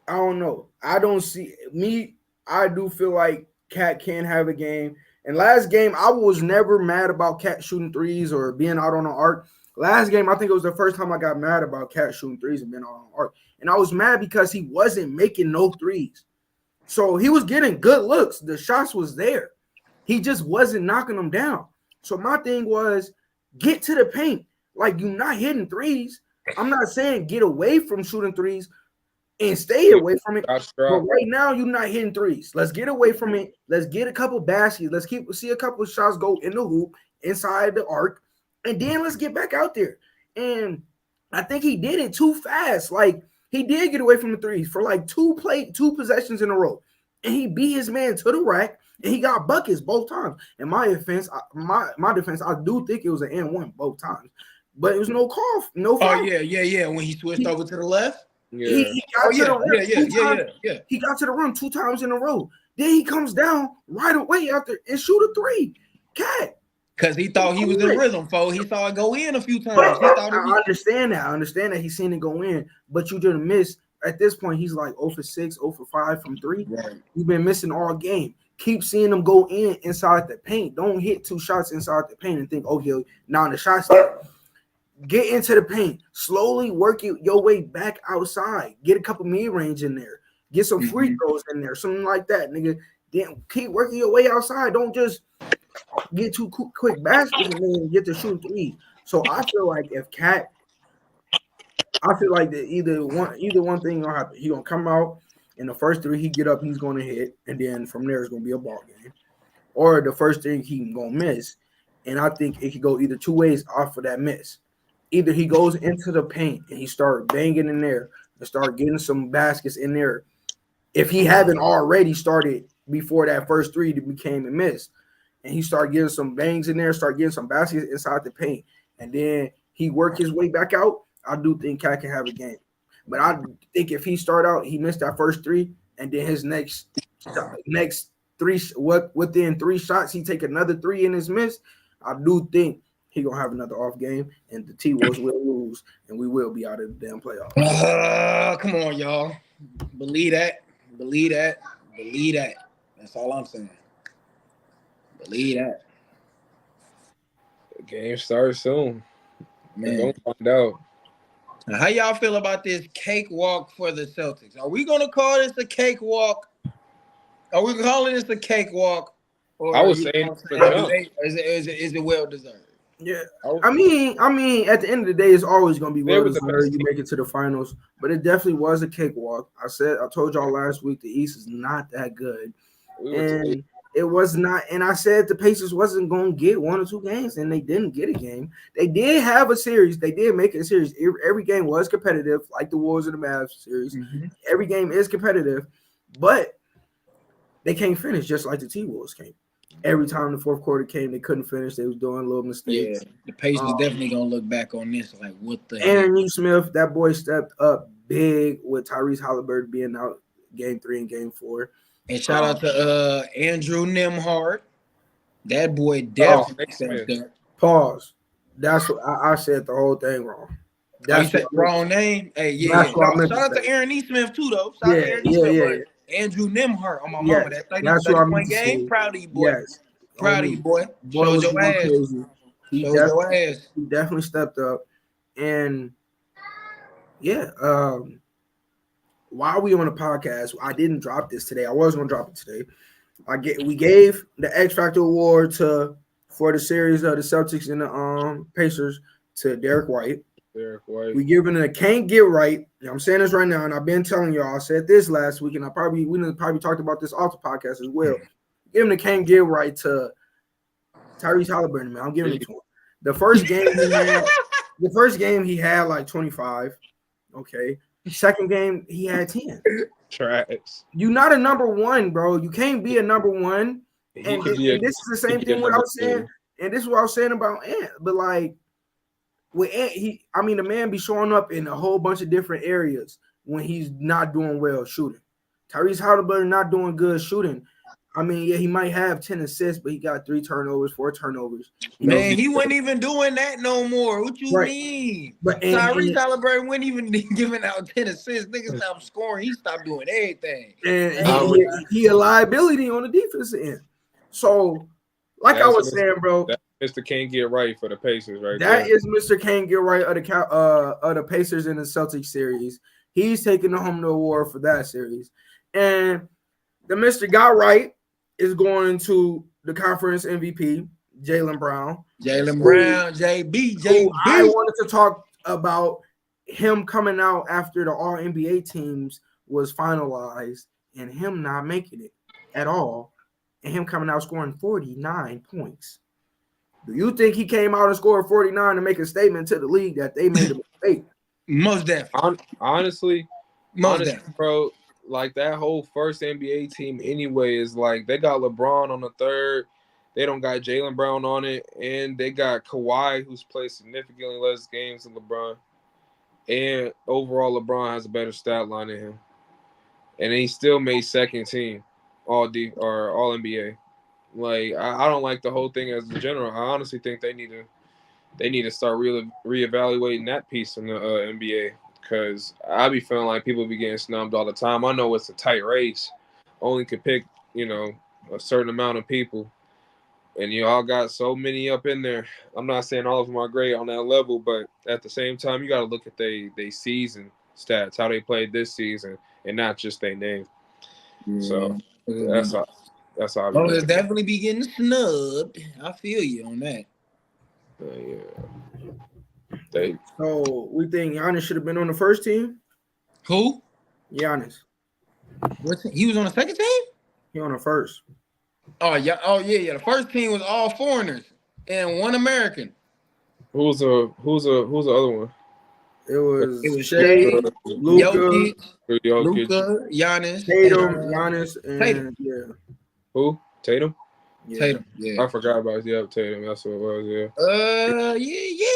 I don't know. I don't see me. I do feel like Cat can have a game. And last game, I was never mad about Cat shooting threes or being out on the arc. Last game, I think it was the first time I got mad about Cat shooting threes and being out on the arc. And I was mad because he wasn't making no threes. So he was getting good looks. The shots was there. He just wasn't knocking them down. So my thing was, get to the paint. Like, you're not hitting threes. I'm not saying get away from shooting threes and stay away from it. But right now, you're not hitting threes. Let's get away from it. Let's get a couple baskets. Let's see a couple of shots go in the hoop, inside the arc, and then let's get back out there. And I think he did it too fast. Like, he did get away from the threes for like two possessions in a row. And he beat his man to the rack, and he got buckets both times. In my defense, I do think it was an and one both times. But it was no call, no foul. Oh, yeah. When he switched over to the left? Yeah. He got to the rim 2 times in a row. Then he comes down right away after and shoot a 3. Cat. Because he thought he was in rhythm, folks. He saw it go in a few times. I understand that. He's seen it go in, but you didn't miss. At this point, he's like 0 for 6, 0 for 5 from 3. Right. You've been missing all game. Keep seeing him go inside the paint. Don't hit 2 shots inside the paint and think, now the shot's there. Get into the paint. Slowly work your way back outside. Get a couple mid-range in there. Get some free throws in there. Something like that, nigga. Then keep working your way outside. Don't just get 2 quick baskets and then get to shoot 3. So I feel like that either one thing gonna happen. He gonna come out in the first 3 he get up, he's gonna hit, and then from there it's gonna be a ball game. Or the first thing he gonna miss. And I think it could go either 2 ways off of that miss. Either he goes into the paint and he start banging in there and start getting some baskets in there. If he haven't already started before that first 3 that became a miss, and he start getting some bangs in there, start getting some baskets inside the paint, and then he work his way back out, I do think Cat can have a game. But I think if he start out, he missed that first 3, and then his next 3, within 3 shots, he take another 3 in his miss. I do think he gonna have another off game, and the T-Wolves will lose, and we will be out of the damn playoffs. Come on, y'all. Believe that. Believe that. Believe that. That's all I'm saying. Believe that. The game starts soon. Man. We're gonna find out. Now, how y'all feel about this cakewalk for the Celtics? Are we gonna call this a cakewalk? Are we calling this a cakewalk? Or I was saying is it well deserved? Yeah, I mean, at the end of the day, it's always gonna be well deserved. You make it to the finals, but it definitely was a cakewalk. I told y'all last week the East is not that good, and it was not. And I said the Pacers wasn't gonna get 1 or 2 games, and they didn't get a game. They did have a series. They did make it a series. Every game was competitive, like the Wolves and the Mavs series. Mm-hmm. Every game is competitive, but they can't finish just like the T-Wolves came. Every time the fourth quarter came, they couldn't finish. They was doing little mistakes. Yeah, the Pacers definitely gonna look back on this like, what the Aaron Smith, that boy stepped up big with Tyrese Halliburton being out game 3 and game 4. And shout out to Andrew Nembhard. That boy definitely stepped up. Pause. That's what I said the whole thing wrong. That's you said wrong name. Hey, yeah. Shout out to Aaron E. Smith too, though. Shout out to Aaron E. Smith. Andrew Nembhard on my mama. That 30-point game. Proud of you, boy. Yes. Proud of you, boy. Showed your ass. He definitely stepped up. And yeah, while we on the podcast, I didn't drop this today. I was gonna drop it today. We gave the X Factor Award for the series of the Celtics and the Pacers to Derek White. We giving it a Can't Get Right. I'm saying this right now, and I've been telling y'all. I said this last week, and we probably talked about this off the podcast as well. Giving the Can't Get Right to Tyrese Halliburton, man. I'm giving it to him. The first game he had like 25. Okay. Second game he had 10. Trash. You're not a number 1, bro. You can't be a number 1. And this is the same thing what I was saying. And this is what I was saying about Ant. But like with Ant, the man be showing up in a whole bunch of different areas when he's not doing well shooting. Tyrese Halliburton not doing good shooting. I mean, yeah, he might have 10 assists, but he got 3 turnovers, 4 turnovers. Man, he wasn't even doing that no more. What you mean? But Tyrese Halliburton wasn't even giving out 10 assists. Niggas stopped scoring. He stopped doing everything. And he a liability on the defensive end. So, like I was saying, bro. Mr. Can't Get Right for the Pacers, right? That is Mr. Can't Get Right of the Pacers in the Celtics series. He's taking the home award for that series. And the Mr. Got Right is going to the conference MVP, Jaylen Brown. JB. I wanted to talk about him coming out after the All-NBA teams was finalized and him not making it at all, and him coming out scoring 49 points. Do you think he came out and scored 49 to make a statement to the league that they made a mistake? Most definitely. Honestly, bro. Like that whole first NBA team anyway is like they got LeBron on the third. They don't got Jaylen Brown on it. And they got Kawhi, who's played significantly less games than LeBron. And overall, LeBron has a better stat line than him. And he still made second team all NBA. Like I don't like the whole thing as a general. I honestly think they need to start reevaluating that piece in the NBA. Because I be feeling like people be getting snubbed all the time. I know it's a tight race. Only could pick, a certain amount of people. And you all got so many up in there. I'm not saying all of them are great on that level, but at the same time, you got to look at they season stats, how they played this season, and not just their name. Yeah. So that's how it's definitely be getting snubbed. I feel you on that. Yeah. So we think Giannis should have been on the first team? Who? Giannis. He was on the second team? He on the first. Oh yeah. The first team was all foreigners and 1 American. Who's the other one? It was Shea, Luka, Giannis, Tatum, Giannis, and Tatum. Yeah. Who? Tatum? Yeah. Tatum. Yeah. I forgot about Tatum. That's what it was. Yeah. Yeah.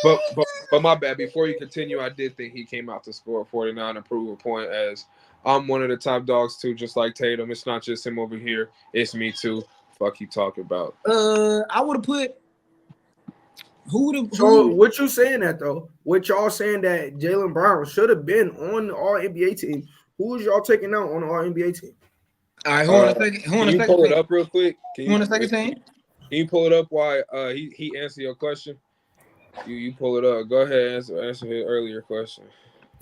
But my bad. Before you continue, I did think he came out to score 49 and prove a point. As I'm one of the top dogs too, just like Tatum. It's not just him over here. It's me too. Fuck you talking about? I would have put. So what you saying that though? What y'all saying that Jaylen Brown should have been on the All NBA team? Who is y'all taking out on the All NBA team? All right, who on a second? Can you pull it up real quick? Who on a second team? Can you pull it up while he answer your question? You pull it up. Go ahead, answer his earlier question.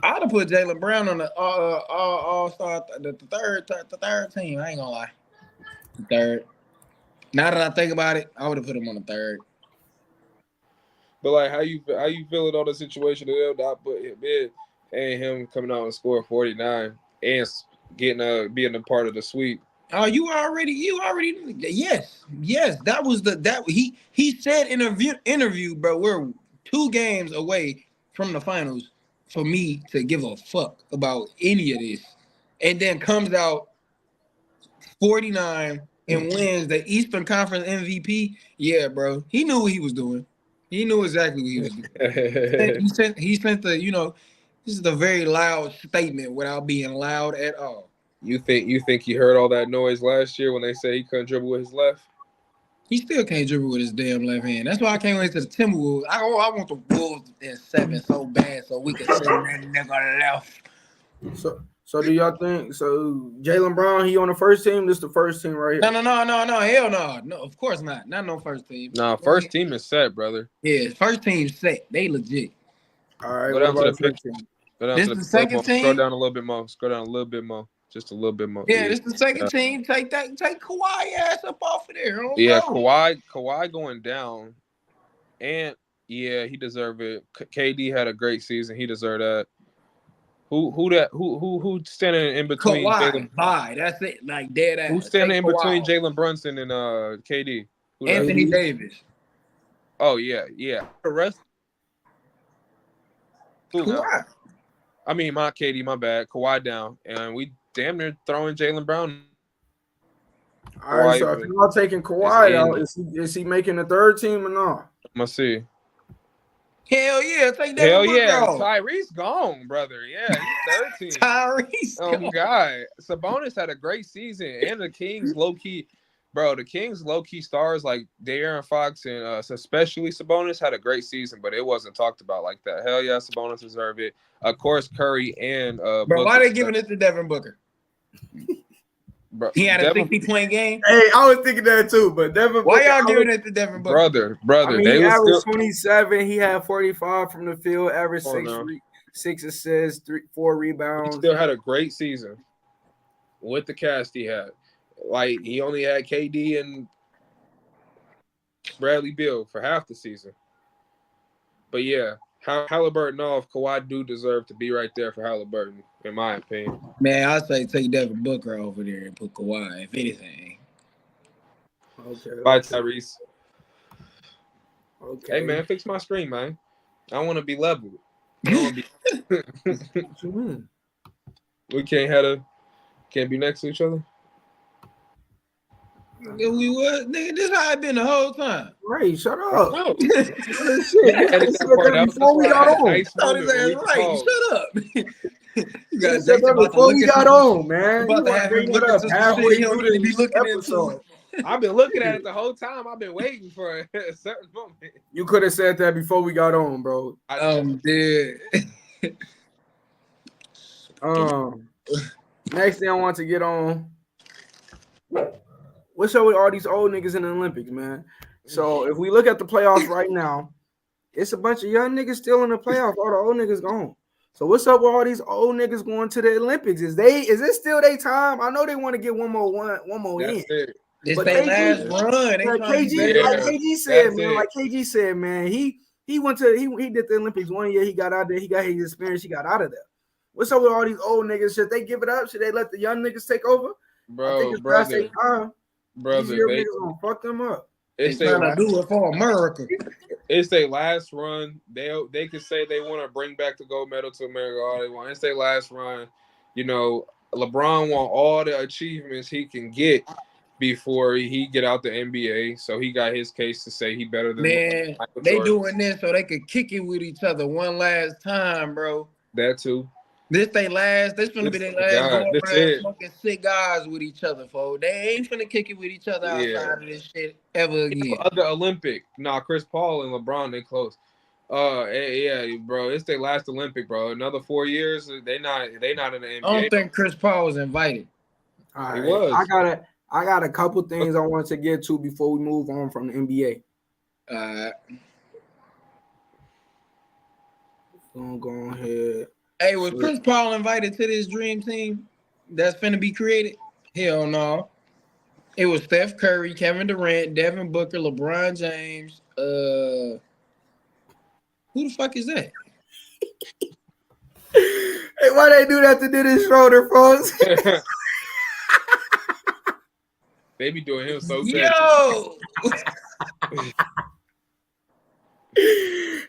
I'd have put Jaylen Brown on the All-Star, the third team. I ain't gonna lie, the third. Now that I think about it, I would have put him on the third. But like, how you feeling on the situation of them not put him in and him coming out and scoring 49 and getting being a part of the sweep? Oh, you already yes. That was he said in an interview, bro. We're 2 games away from the finals for me to give a fuck about any of this, and then comes out 49 and wins the Eastern Conference MVP. Yeah, bro, he knew what he was doing. He knew exactly what he was doing. he sent the this is a very loud statement without being loud at all. You think he heard all that noise last year when they said he couldn't dribble with his left? He still can't dribble with his damn left hand. That's why I can't wait to the Timberwolves. I want the Wolves in 7 so bad so we can send that nigga left. So do y'all think Jaylen Brown, he on the first team? This the first team right here. No, hell no. No, of course not. Not no first team. No, first team is set, brother. Yeah, first team set. They legit. All right. What about the picture? This is the second team. Scroll down a little bit more. Just a little bit more. Yeah, this is the second team. Take Kawhi ass up off of there. Yeah, Kawhi going down. And yeah, he deserved it. KD had a great season. He deserved that. Who standing in between Kawhi? Bye. That's it. Like dead ass. Who's standing in between Jalen Brunson and KD? Anthony Davis. Oh yeah. The rest. Kawhi. I mean, my KD, my bad. Kawhi down, and we damn near throwing Jaylen Brown. All right, so if you're not taking Kawhi out, is he making the third team or not? I'm gonna see. Hell yeah, take that. Hell yeah, Tyrese gone, brother. Yeah, he's 13. Tyrese. Oh God, Sabonis had a great season, and the Kings low key, bro. The Kings low key stars like De'Aaron Fox and especially Sabonis had a great season, but it wasn't talked about like that. Hell yeah, Sabonis deserved it. Of course, Curry and bro. Why they giving it to Devin Booker? Bro, he had a 60-point game. Hey, I was thinking that too, but Devin. Why y'all giving it to Devin Booker? Brother? I mean, he averaged 27. He had 45 from the field. Averaged 6 assists, 4 rebounds. He still had a great season with the cast he had. Like he only had KD and Bradley Beal for half the season. But yeah, Halliburton off. Kawhi do deserve to be right there for Halliburton, in my opinion. Man, I say take Devin Booker over there and put Kawhi, if anything. Okay. Bye, Tyrese. Okay. Hey, man, fix my screen, man. I want to be level. I don't be... What you mean? We can't be next to each other? Yeah, we was, nigga. This how I been the whole time. Ray, shut up. No. Before we got on. Shut up. You guys said that before we got on, man. About to have him look at halfway through the episode. I've been looking at it the whole time. I've been waiting for a certain moment. You could have said that before we got on, bro. Dude. Next thing I want to get on. What's up with all these old niggas in the Olympics, man? So if we look at the playoffs right now, it's a bunch of young niggas still in the playoffs. All the old niggas gone. So what's up with all these old niggas going to the Olympics? Is it still their time? I know they want to get one more in. This their last run. Like KG said, man, he went to he did the Olympics 1 year. He got out there. He got his experience. He got out of there. What's up with all these old niggas? Should they give it up? Should they let the young niggas take over? Brother, these year niggas gonna fuck them up. They trying to do it for America. It's their last run. They could say they want to bring back the gold medal to America all they want. It's their last run. You know, LeBron want all the achievements he can get before he get out the NBA. So he got his case to say he better than Man, Michael they Jordan. doing this so they could kick it with each other one last time, bro. That too. This finna be their last go over That's there it. smoking cigars with each other, folks. They ain't finna kick it with each other outside of this shit ever again. The Olympic. Nah, Chris Paul and LeBron, they close. Yeah, bro. It's their last Olympic, bro. Another 4 years, they not in the NBA. I don't think Chris Paul was invited. All He right. was. I got a couple things I want to get to before we move on from the NBA. Go ahead. Hey, was Chris Paul invited to this dream team that's finna be created? Hell no. It was Steph Curry, Kevin Durant, Devin Booker, LeBron James. Who the fuck is that? Hey, why they do that to Dennis Schroeder, folks? They be doing him so good. Yo!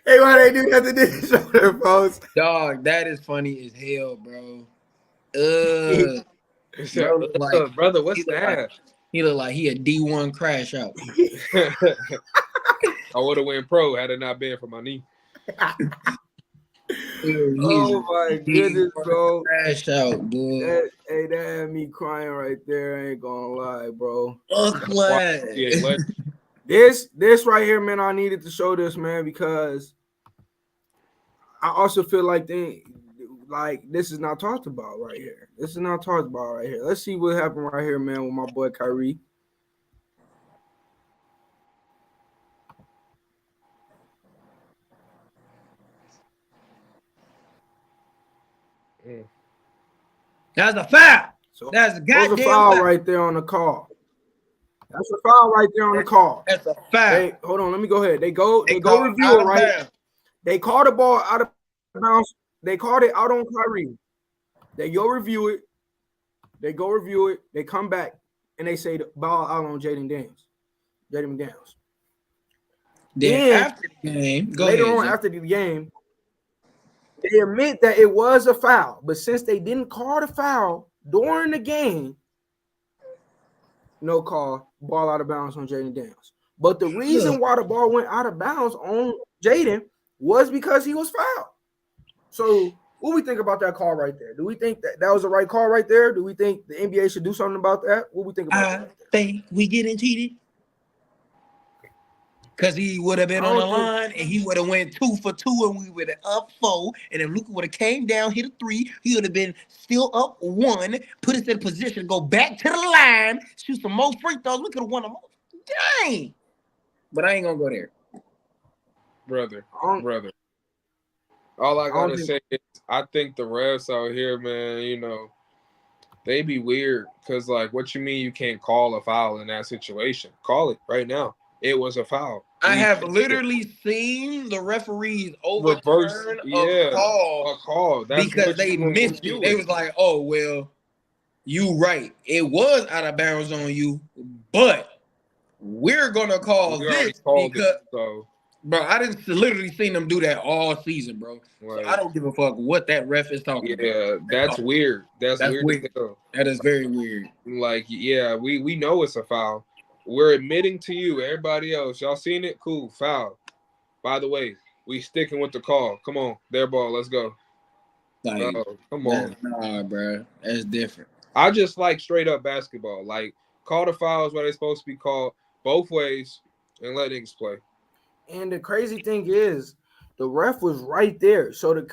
Hey, why they do that to Dennis Schroeder, folks? Dog, that is funny as hell, bro. Brother, what's that? He look like he a D1 crash out. I would have went pro had it not been for my knee. Oh my goodness, bro! Crash out, dude. That had me crying right there. I ain't gonna lie, bro. This right here, man. I needed to show this, man, because I also feel like this is not talked about right here. This is not talked about right here. Let's see what happened right here, man, with my boy Kyrie. That's a foul. So that's a goddamn foul right there on the call. That's a foul right there on the call. That's a foul. Hold on, let me go ahead. They go review it, right? Bounds. They call the ball out of bounds. They called it out on Kyrie. They go review it. They come back and they say the ball out on Jaden McDaniels. Then after the game, after the game, they admit that it was a foul, but since they didn't call the foul during the game, no call, ball out of bounds on Jaden Daniels. But the reason why the ball went out of bounds on Jaden was because he was fouled. So what do we think about that call right there? Do we think that was the right call right there? Do we think the NBA should do something about that? What do we think about that? I think we getting cheated. Because he would have been on the line and he would have went 2 for 2 and we would have up 4. And if Luka would have came down, hit a 3, he would have been still up 1, put us in position, go back to the line, shoot some more free throws. We could have won them. Dang. But I ain't going to go there. Brother. All I got to say is I think the refs out here, man, they be weird. Because, what you mean you can't call a foul in that situation? Call it right now. It was a foul. I have literally seen the referees overturn a call because they missed it. They was like, oh, well, you right. It was out of bounds on you, but we're going to call this because, bro, I didn't literally seen them do that all season, bro. Right. So I don't give a fuck what that ref is talking about. Yeah, that's weird. That's weird. That is very weird. We know it's a foul. We're admitting to you, everybody else. Y'all seen it? Cool. Foul. By the way, we sticking with the call. Come on. Their ball. Let's go. Come on. Nah, bro. That's different. I just like straight up basketball. Call the fouls where they're supposed to be called both ways and let niggas play. And the crazy thing is, the ref was right there. So it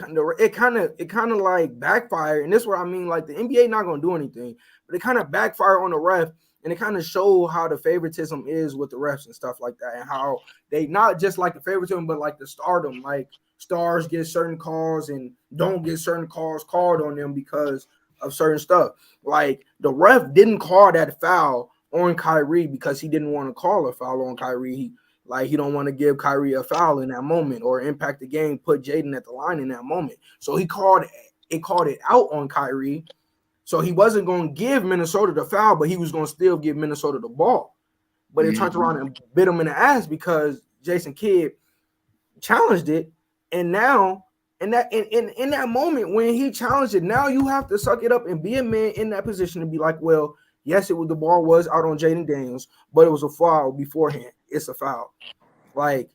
kind of like backfired. And this is what I mean. The NBA not going to do anything. But it kind of backfired on the ref. And it kind of showed how the favoritism is with the refs and stuff like that, and how they not just like the favoritism, but like the stardom. Like stars get certain calls and don't get certain calls called on them because of certain stuff. Like the ref didn't call that foul on Kyrie because he didn't want to call a foul on Kyrie. He don't want to give Kyrie a foul in that moment or impact the game, put Jaden at the line in that moment. So he called it out on Kyrie. So he wasn't going to give Minnesota the foul, but he was going to still give Minnesota the ball. But it turned around and bit him in the ass because Jason Kidd challenged it. And now, in that moment when he challenged it, now you have to suck it up and be a man in that position and be like, well, Yes, the ball was out on Jaden Daniels, but it was a foul beforehand. It's a foul. Like,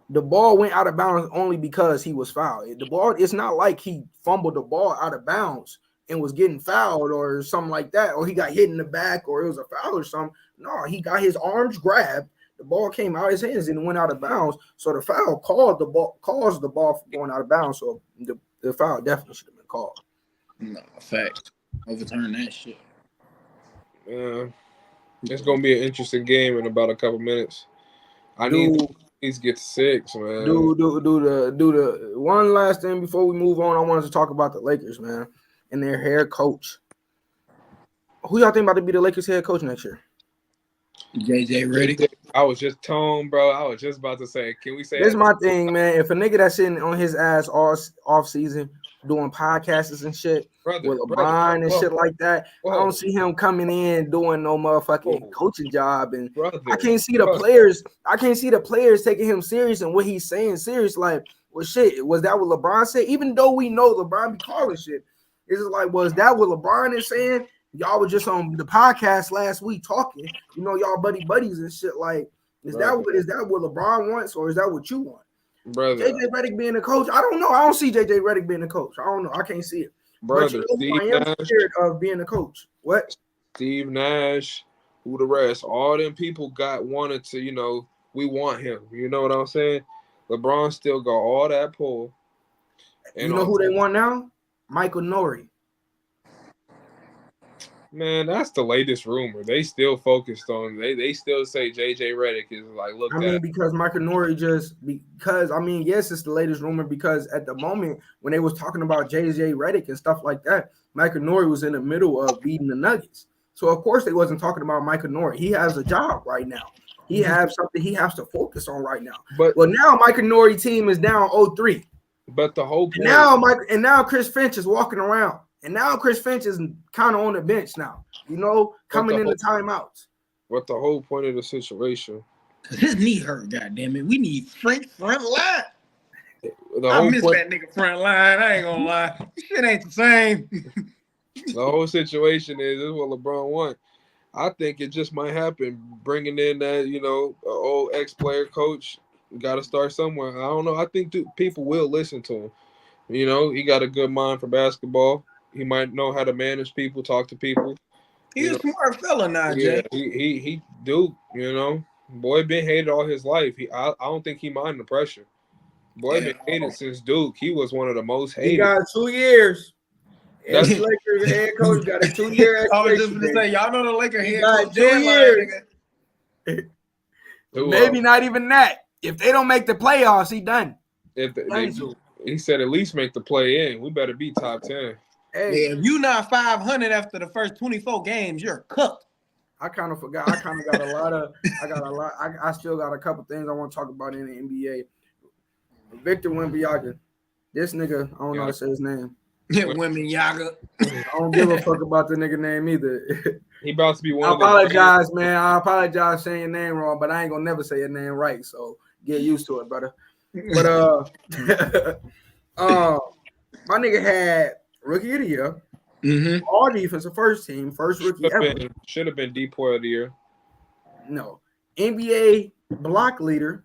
the ball went out of bounds only because he was fouled. The ball, it's not like he fumbled the ball out of bounds and was getting fouled or something like that, or he got hit in the back or it was a foul or something. No, he got his arms grabbed. The ball came out of his hands and went out of bounds. So the foul caused the ball from going out of bounds. So the foul definitely should have been called. No, fact. Overturn that shit. Yeah. It's gonna be an interesting game in about a couple minutes. I need to get to 6, man. Do the one last thing before we move on. I wanted to talk about the Lakers, man, and their head coach. Who y'all think about to be the Lakers head coach next year? JJ Redick. I was just bro. I was just about to say, can we say this is my thing, man. If a nigga that's sitting on his ass all off season doing podcasts and shit with LeBron and shit like that, I don't see him coming in doing no motherfucking coaching job. And I can't see the players. I can't see the players taking him serious and what he's saying serious. Like, well, shit, was that what LeBron said? Even though we know LeBron be calling shit, it's just like, was that what LeBron is saying? Y'all were just on the podcast last week talking, y'all buddies and shit. Like, is that what LeBron wants, or is that what you want? Brother, JJ Redick being the coach, I don't know. I don't see JJ Redick being the coach. I don't know. I can't see it. Brother, but I am scared of being the coach. What? Steve Nash, who the rest? All them people wanted to, we want him. You know what I'm saying? LeBron still got all that pull. And you know who they want now? Michael Norrie. Man, that's the latest rumor. They still focused on. They still say JJ Redick is like looked at. Because Michael Norrie yes, it's the latest rumor because at the moment when they was talking about JJ Redick and stuff like that, Michael Norrie was in the middle of beating the Nuggets. So of course they wasn't talking about Michael Norrie. He has a job right now. He has something he has to focus on right now. But now Michael Norrie team is down 0-3. But the whole point now Chris Finch is walking around. And now Chris Finch is kind of on the bench now, coming into timeouts. What the whole point of the situation? His knee hurt, goddammit. We need front line. I miss that nigga front line. I ain't gonna lie. Shit ain't the same. The whole situation is what LeBron wants. I think it just might happen. Bringing in that, old ex-player coach, got to start somewhere. I don't know. I think people will listen to him. He got a good mind for basketball. He might know how to manage people, talk to people. He's a smart fella now, Jay. He do, Boy been hated all his life. I don't think he mind the pressure. Boy been hated since Duke. He was one of the most hated. He got 2 years. Every Lakers head coach got a 2-year. I was just going to say, y'all know the Lakers head coach 2 years. Maybe not even that. If they don't make the playoffs, he done. He said at least make the play in. We better be top 10. Hey, if you not 500 after the first 24 games, you're cooked. I kind of forgot. I kind of got a lot. I still got a couple things I want to talk about in the NBA. Victor Wembanyama. This nigga, I don't know how to say his name. Wembanyama. I don't give a fuck about the nigga name either. He about to be one. I apologize, man. I apologize saying your name wrong, but I ain't gonna never say your name right. So get used to it, brother. But my nigga had Rookie of the Year, all defensive first team, first rookie ever. Should have been Depoy of the Year. No, NBA block leader,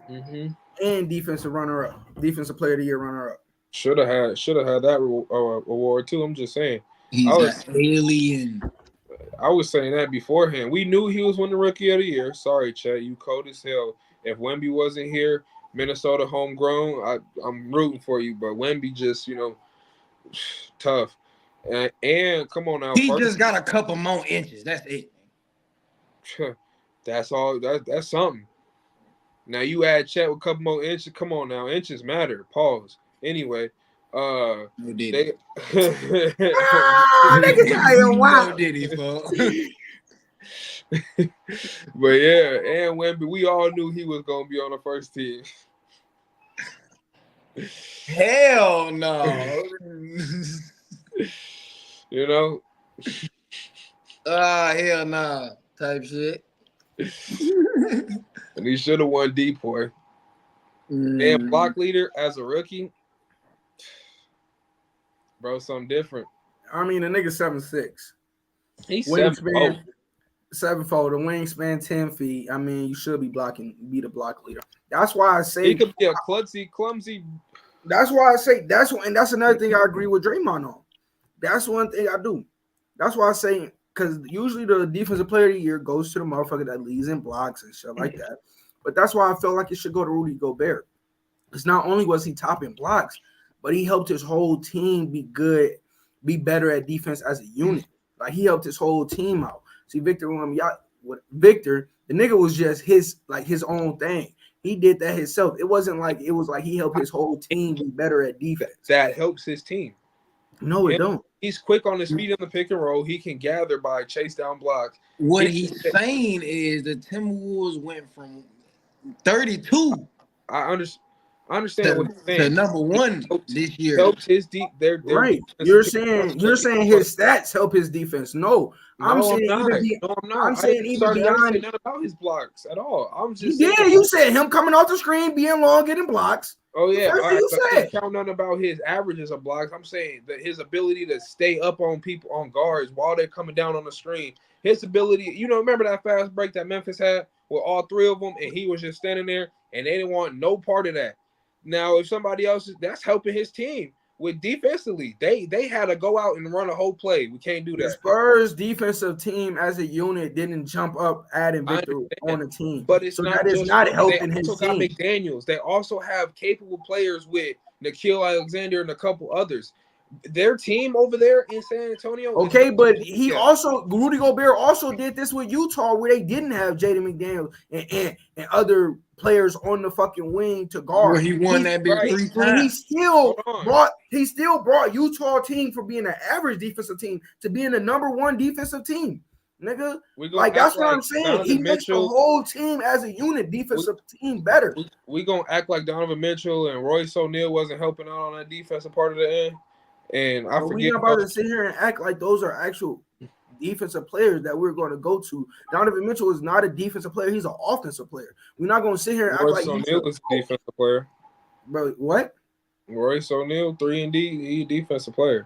and defensive runner-up, defensive player of the year runner-up. Should have had that award too. I'm just saying. He's an alien. I was saying that beforehand. We knew he was winning Rookie of the Year. Sorry, Chet, you cold as hell. If Wemby wasn't here, Minnesota homegrown, I'm rooting for you. But Wemby just, tough. And come on now. He just got a couple more inches. That's it. That's all. That's something. Now you add Chet with a couple more inches. Come on now. Inches matter. Pause. Anyway. No Diddy. No Diddy, folks. But yeah, and Wemby, we all knew he was gonna be on the first team. Hell no. Hell no. Type shit. And he should have won Depoy. And block leader as a rookie. Bro, something different. I mean, the nigga 7'6". He's wingspan 7'4", the wingspan 10 feet. I mean, you should be the block leader. That's why I say he could be a clumsy. That's why I say and that's another thing I agree with Draymond on. That's one thing I do. That's why I say, because usually the defensive player of the year goes to the motherfucker that leads in blocks and shit like that. But that's why I felt like it should go to Rudy Gobert. Because not only was he top in blocks, but he helped his whole team be better at defense as a unit. Like he helped his whole team out. See, Victor, the nigga was just his own thing. He did that himself. It was like he helped his whole team be better at defense. That helps his team. No, it don't. He's quick on his feet in the pick and roll. He can gather by chase down blocks. What he's saying is the Timberwolves went from 32. I understand what he's saying. To number one this year. Helps his their right. You're saying his stats help his defense. No, I'm saying I'm not. I'm saying even beyond not about his blocks at all. I'm just you said him coming off the screen, being long, getting blocks. Oh yeah, all right, I can't count nothing about his averages of blocks. I'm saying that his ability to stay up on people on guards while they're coming down on the screen. His ability, remember that fast break that Memphis had with all three of them, and he was just standing there, and they didn't want no part of that. Now, if somebody else that's helping his team with defensively, they had to go out and run a whole play. We can't do that. The Spurs defensive team as a unit didn't jump up adding Victor on the team, but it's not helping his team. McDaniels. They also have capable players with Nickeil Alexander and a couple others. Their team over there in San Antonio. Okay, but Rudy Gobert also did this with Utah, where they didn't have Jaden McDaniels and other players on the fucking wing to guard. Where he won that big 3 times. He still brought Utah team from being an average defensive team to being the number one defensive team. Nigga, that's what I'm saying. Donovan he makes the whole team as a unit, defensive team better. We gonna act like Donovan Mitchell and Royce O'Neal wasn't helping out on that defensive part of the end. And I forget. We're not about to sit here and act like those are actual defensive players that we're going to go to. Donovan Mitchell is not a defensive player; he's an offensive player. We're not going to sit here and act like O'Neal is a defensive player. Bro, what? Royce O'Neal, 3-and-D, he's a defensive player,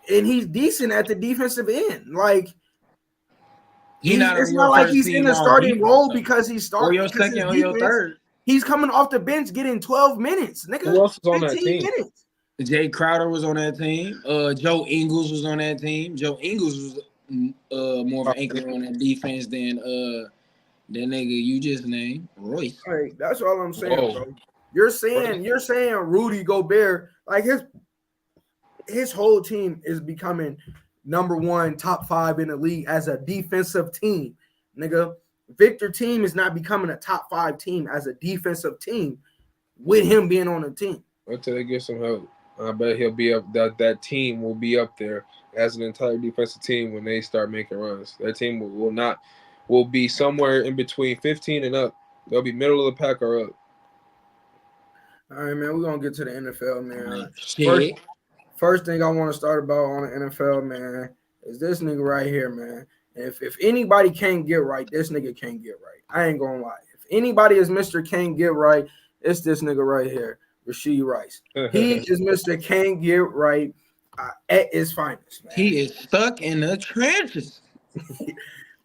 and he's decent at the defensive end. Like it's not like he's in the starting role because he's starting. Or your second or your third. He's coming off the bench getting 12 minutes. Nigga, who else is on that team? Minutes. Jay Crowder was on that team. Joe Ingles was on that team. Joe Ingles was more of an anchor on that defense than that nigga you just named, Royce. Right, that's all I'm saying, bro. You're saying Rudy Gobert, like his whole team is becoming number one, top 5 in the league as a defensive team. Nigga, Victor team is not becoming a top 5 team as a defensive team with him being on the team. Until they get some help. I bet he'll be up. That team will be up there as an entire defensive team when they start making runs. That team will be somewhere in between 15 and up. They'll be middle of the pack or up. All right, man. We're gonna get to the NFL, man. First thing I want to start about on the NFL, man, is this nigga right here, man. If anybody can't get right, this nigga can't get right. I ain't gonna lie. If anybody is Mr. Can't Get Right, it's this nigga right here. Rasheed Rice. He is Mr. Can't Get Right at his finest, man. He is stuck in the trenches.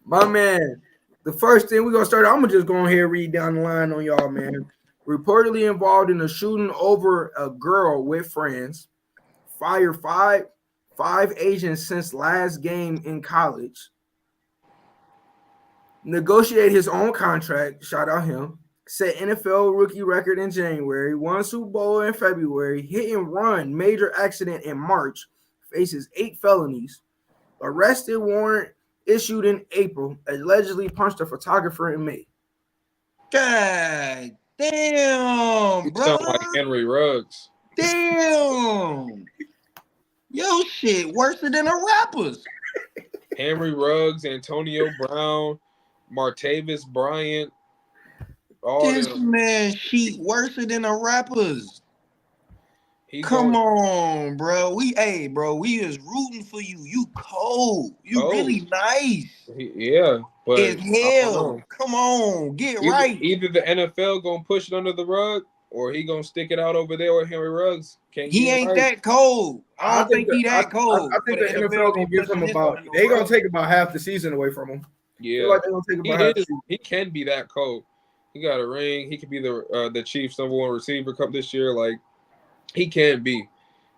My man, the first thing we're going to start, I'm going to just go ahead and read down the line on y'all, man. Reportedly involved in a shooting over a girl with friends. Fired five agents since last game in college. Negotiate his own contract. Shout out him. Set NFL rookie record in January, won Super Bowl in February, hit and run, major accident in March, faces 8 felonies, arrested warrant issued in April, allegedly punched a photographer in May. God damn, bro. Sound like Henry Ruggs. Damn. Yo, shit, worse than the rappers. Henry Ruggs, Antonio Brown, Martavis Bryant. This man sheet worse than the rappers. Come on, bro. We is rooting for you. You cold. You really nice. But it's hell. Come on, get right. Either the NFL gonna push it under the rug, or he gonna stick it out over there with Henry Ruggs. He ain't that cold. I don't think he that cold. I think the NFL gonna give him they gonna take about half the season away from him. Yeah, like they're gonna take about half the season. He can be that cold. He got a ring. He could be the Chiefs' #1 receiver come this year. Like he can be.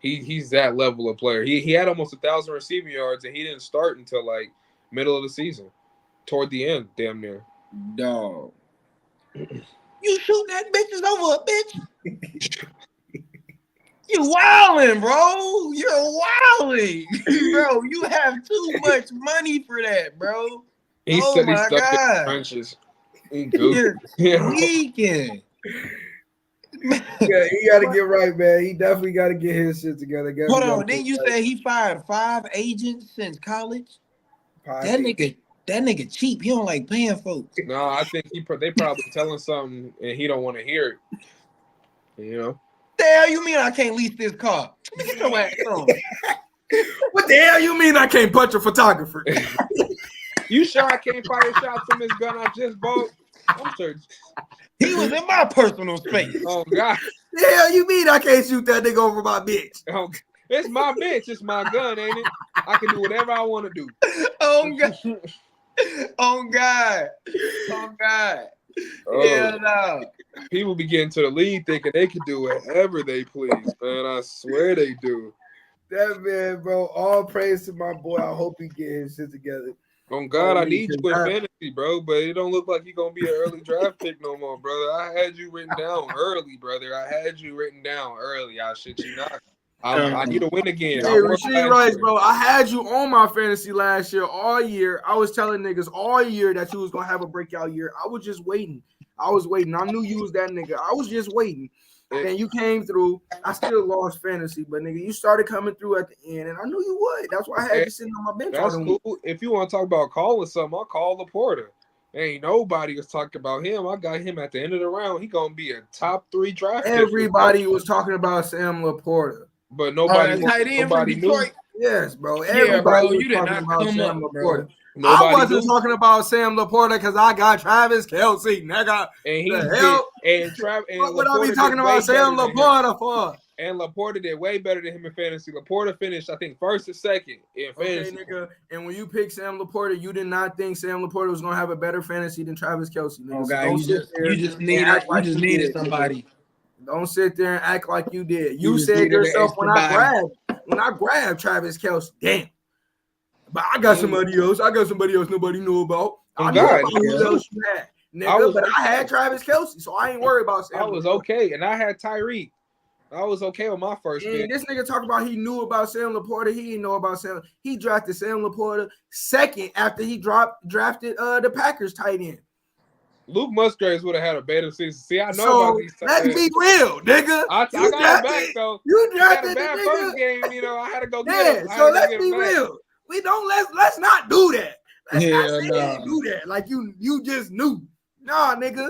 He's that level of player. He had almost 1,000 receiving yards, and he didn't start until like middle of the season, toward the end, damn near. Dog. You shoot that bitches over a bitch. You wildin', bro. You're wildin'. Bro, you have too much money for that, bro. He said he's stuck in the trenches. You're leaking. Yeah, he got to get right, man. He definitely got to get his shit together. Hold on. Then you say he fired 5 agents since college? That nigga cheap. He don't like paying folks. No, I think they probably telling something and he don't want to hear it. You know? The hell you mean I can't lease this car? Get your ass on. What the hell you mean I can't punch a photographer? You sure I can't fire shots from this gun I just bought? I'm sure. He was in my personal space. Oh, God. The hell you mean I can't shoot that nigga over my bitch? Oh, it's my bitch. It's my gun, ain't it? I can do whatever I want to do. Oh, God. Oh, God. Oh, God. Yeah, no. People be getting to the league thinking they can do whatever they please, man. I swear they do. That man, bro. All praise to my boy. I hope he get his shit together. Oh God, I need you in fantasy, bro. But it don't look like you're gonna be an early draft pick no more, brother. I had you written down early, brother. I shit you not. I need to win again. Hey, Rasheed Rice, bro. I had you on my fantasy last year, all year. I was telling niggas all year that you was gonna have a breakout year. I was just waiting. I knew you was that nigga. I was just waiting. And you came through. I still lost fantasy, but nigga, you started coming through at the end, and I knew you would. That's why I had you sitting on my bench. That's cool. If you want to talk about calling something, I'll call Laporta. Ain't nobody was talking about him. I got him at the end of the round. He gonna be a top 3 draft. Everybody was talking about Sam Laporta, but nobody knew. Yes, bro. Yeah, bro. You did not come up, Laporta. I wasn't talking about Sam Laporta because I got Travis Kelce, nigga. What I be talking about Sam Laporta for? And Laporta did way better than him in fantasy. Laporta finished, I think, first or second in fantasy. Nigga. And when you picked Sam Laporta, you did not think Sam Laporta was gonna have a better fantasy than Travis Kelce. Nigga. Oh God, you just needed somebody. Don't sit there and act like you did. You said yourself when I grabbed Travis Kelce, damn. But I got somebody else. Nobody knew about. I knew about who else you had, nigga. I had Travis Kelce, so I ain't worried about Sam. I was okay, and I had Tyreek. I was okay with my first pick. This nigga talk about he knew about Sam Laporta. He didn't know about Sam. He drafted Sam Laporta second after he drafted the Packers tight end. Luke Musgraves would have had a better season. See, I know about these. Let's be real, nigga. I got him back though. You drafted the bad first game. You know, I had to go get him. So let's be real. We don't let's not do that. Let's not do that. Like you just knew. Nah, nigga.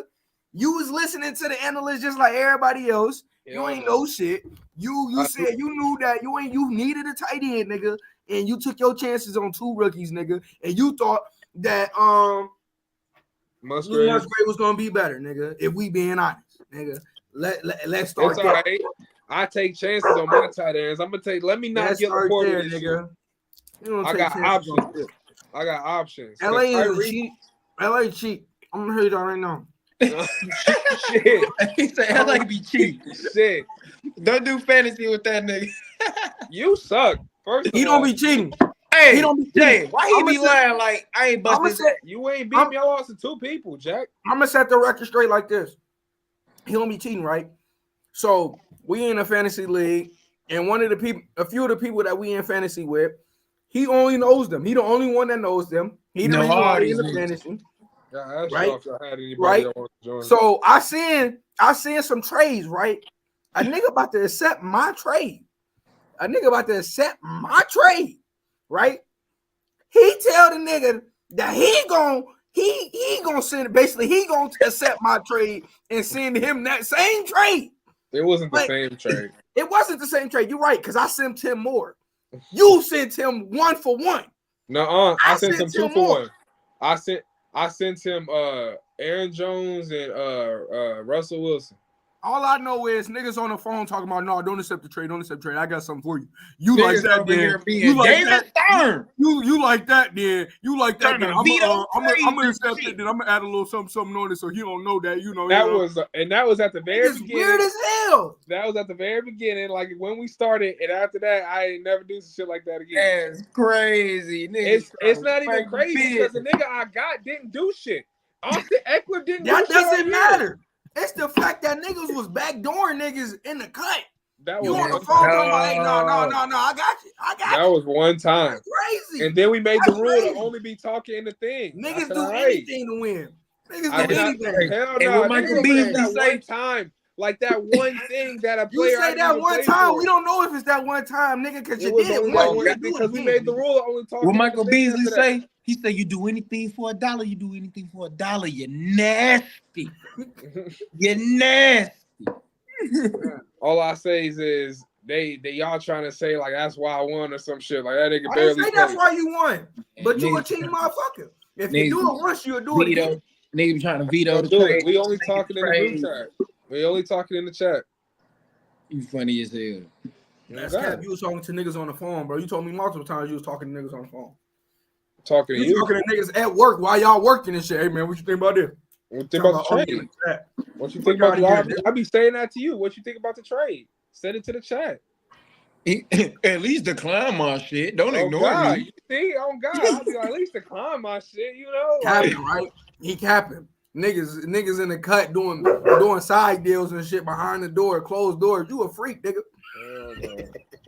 You was listening to the analysts just like everybody else. You ain't no shit. You said you knew that you needed a tight end, nigga, and you took your chances on 2 rookies, nigga, and you thought that Musgrave was gonna be better, nigga. If we being honest, nigga. Let's start. It's all right. I take chances on my tight ends. I'm gonna take. Let me not get Laporta, nigga. I got options. LA is cheap. LA cheap. I'm gonna hit y'all right now. Shit. He said LA be cheap. Shit. Don't do fantasy with that nigga. You suck. First he don't be cheating. Hey, he don't be cheating. Why he be lying like I ain't busting? You ain't beat me. I lost to 2 people, Jack. I'm gonna set the record straight like this. He don't be cheating, right? So we in a fantasy league, and a few of the people that we in fantasy with, he only knows them. He the only one that knows them. He the reason why in the fantasy. Right? So I seen some trades, right? A nigga about to accept my trade. Right? He tell the nigga that he gonna send, basically he gonna accept my trade and send him that same trade. It wasn't the same trade. It wasn't the same trade. You're right, because I sent him more. You sent him 1 for 1. No, I sent him 2 for 1. I sent him Aaron Jones and Russell Wilson. All I know is niggas on the phone talking about, no, don't accept the trade. Don't accept the trade. I got something for you. You Niggas like that, over here then. being You like David that. Stern. You like that, then. You like that, Trying then. to I'm veto gonna trades accept and it. Then I'm gonna add a little something on it so he don't know that. That was at the very it's beginning. weird as hell. That was at the very beginning, like when we started, and after that, I ain't never do some shit like that again. That's crazy. Niggas It's not even crazy because the nigga I got didn't do shit. Austin Eckler didn't do shit. That doesn't matter. It's the fact that niggas was backdooring niggas in the cut. That you was on the phone talking about, hey, no, I got you. That was one time. That's crazy. And then we made the rule to only be talking in the thing. Niggas do anything to win. Niggas do anything. Hell no. no. Michael Beasley that one time. Like that one thing that a player. You say that one time. We don't know if it's that one time, nigga, because you did. Because we made the rule of only talking. What Michael Beasley say? He said, "You do anything for $1. You do anything for $1. You nasty. You nasty." All I say is they y'all trying to say like that's why I won or some shit like that. Nigga barely. I say that's why you won, but you a cheating motherfucker. If you do it once, you'll do it again. Nigga trying to veto the trade. We only talking in the group chat. We only talking in the chat. You funny as hell. That's cap. You was talking to niggas on the phone, bro. You told me multiple times you was talking to niggas on the phone. Talking to you? Talking to niggas at work while y'all working and shit. Hey man, what you think about this? What you think about the trade? What you think about the I be saying that to you. What you think about the trade? Send it to the chat. At least decline my shit. Don't ignore me. You see? Oh God, I'll be like, at least decline my shit. You know, capping, right? He capping. Niggas in the cut doing side deals and shit behind the door, closed doors. You a freak, nigga.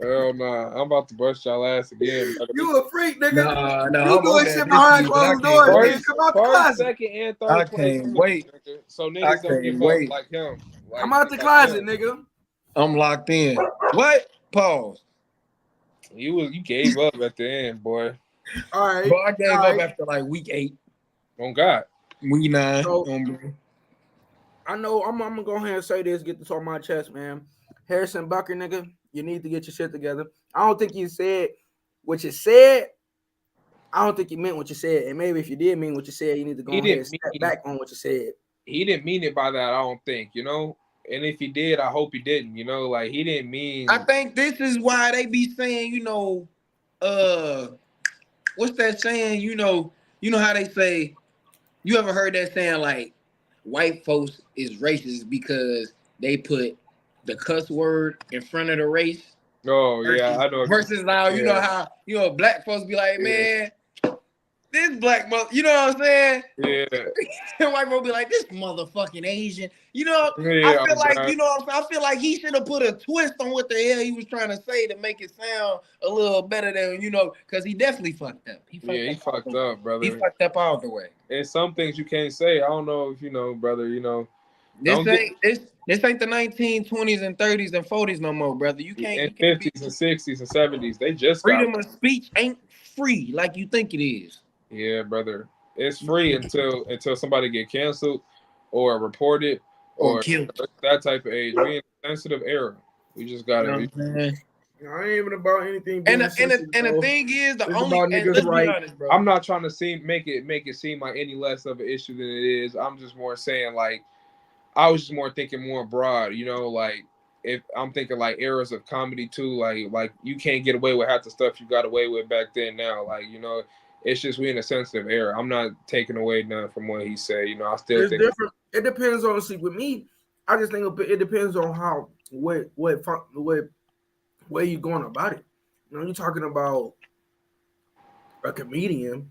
Hell nah. I'm about to bust y'all ass again. You a freak, nigga. No. You doing shit behind closed doors, nigga. Come out the closet. Second, and third. I can't wait. So niggas don't give up like him. Come out the closet, nigga. I'm locked in. What? Pause. You gave up at the end, boy. All right. Bro, I gave up after like week 8. On God. Week 9. I know I'm gonna go ahead and say this, get this on my chest, man. Harrison Bucker, nigga, you need to get your shit together. I don't think you said what you said. I don't think you meant what you said. And maybe if you did mean what you said, you need to go ahead and step back on what you said. He didn't mean it by that, I don't think, you know. And if he did, I hope he didn't, you know, like he didn't mean. I think this is why they be saying, you know, what's that saying? You know how they say, you ever heard that saying like white folks is racist because they put the cuss word in front of the race? Oh, yeah, I know. Versus now, you know how, black folks be like, man, this black mother, you know what I'm saying? Yeah. And white folks be like, this motherfucking Asian. You know, yeah, I feel like, I feel like he should have put a twist on what the hell he was trying to say to make it sound a little better than, because he definitely fucked up. He fucked up, brother. He fucked up all the way. And some things you can't say. I don't know if you know, brother, This ain't the 1920s and 30s and 40s no more, brother. You can't. And 50s and 60s and 70s, they just freedom of speech ain't free like you think it is. Yeah, brother, it's free until somebody get canceled or reported or killed. That type of age. We in a sensitive era. We just gotta. I ain't even about anything. And the thing is, let's be honest, bro. I'm not trying to make it seem like any less of an issue than it is. I'm just more saying like. I was just more thinking more broad, like if I'm thinking like eras of comedy too, like you can't get away with half the stuff you got away with back then now. Like, it's just we in a sensitive era. I'm not taking away nothing from what he said. I still think different. It depends on with me. I just think it depends on how what way you going about it. You're talking about a comedian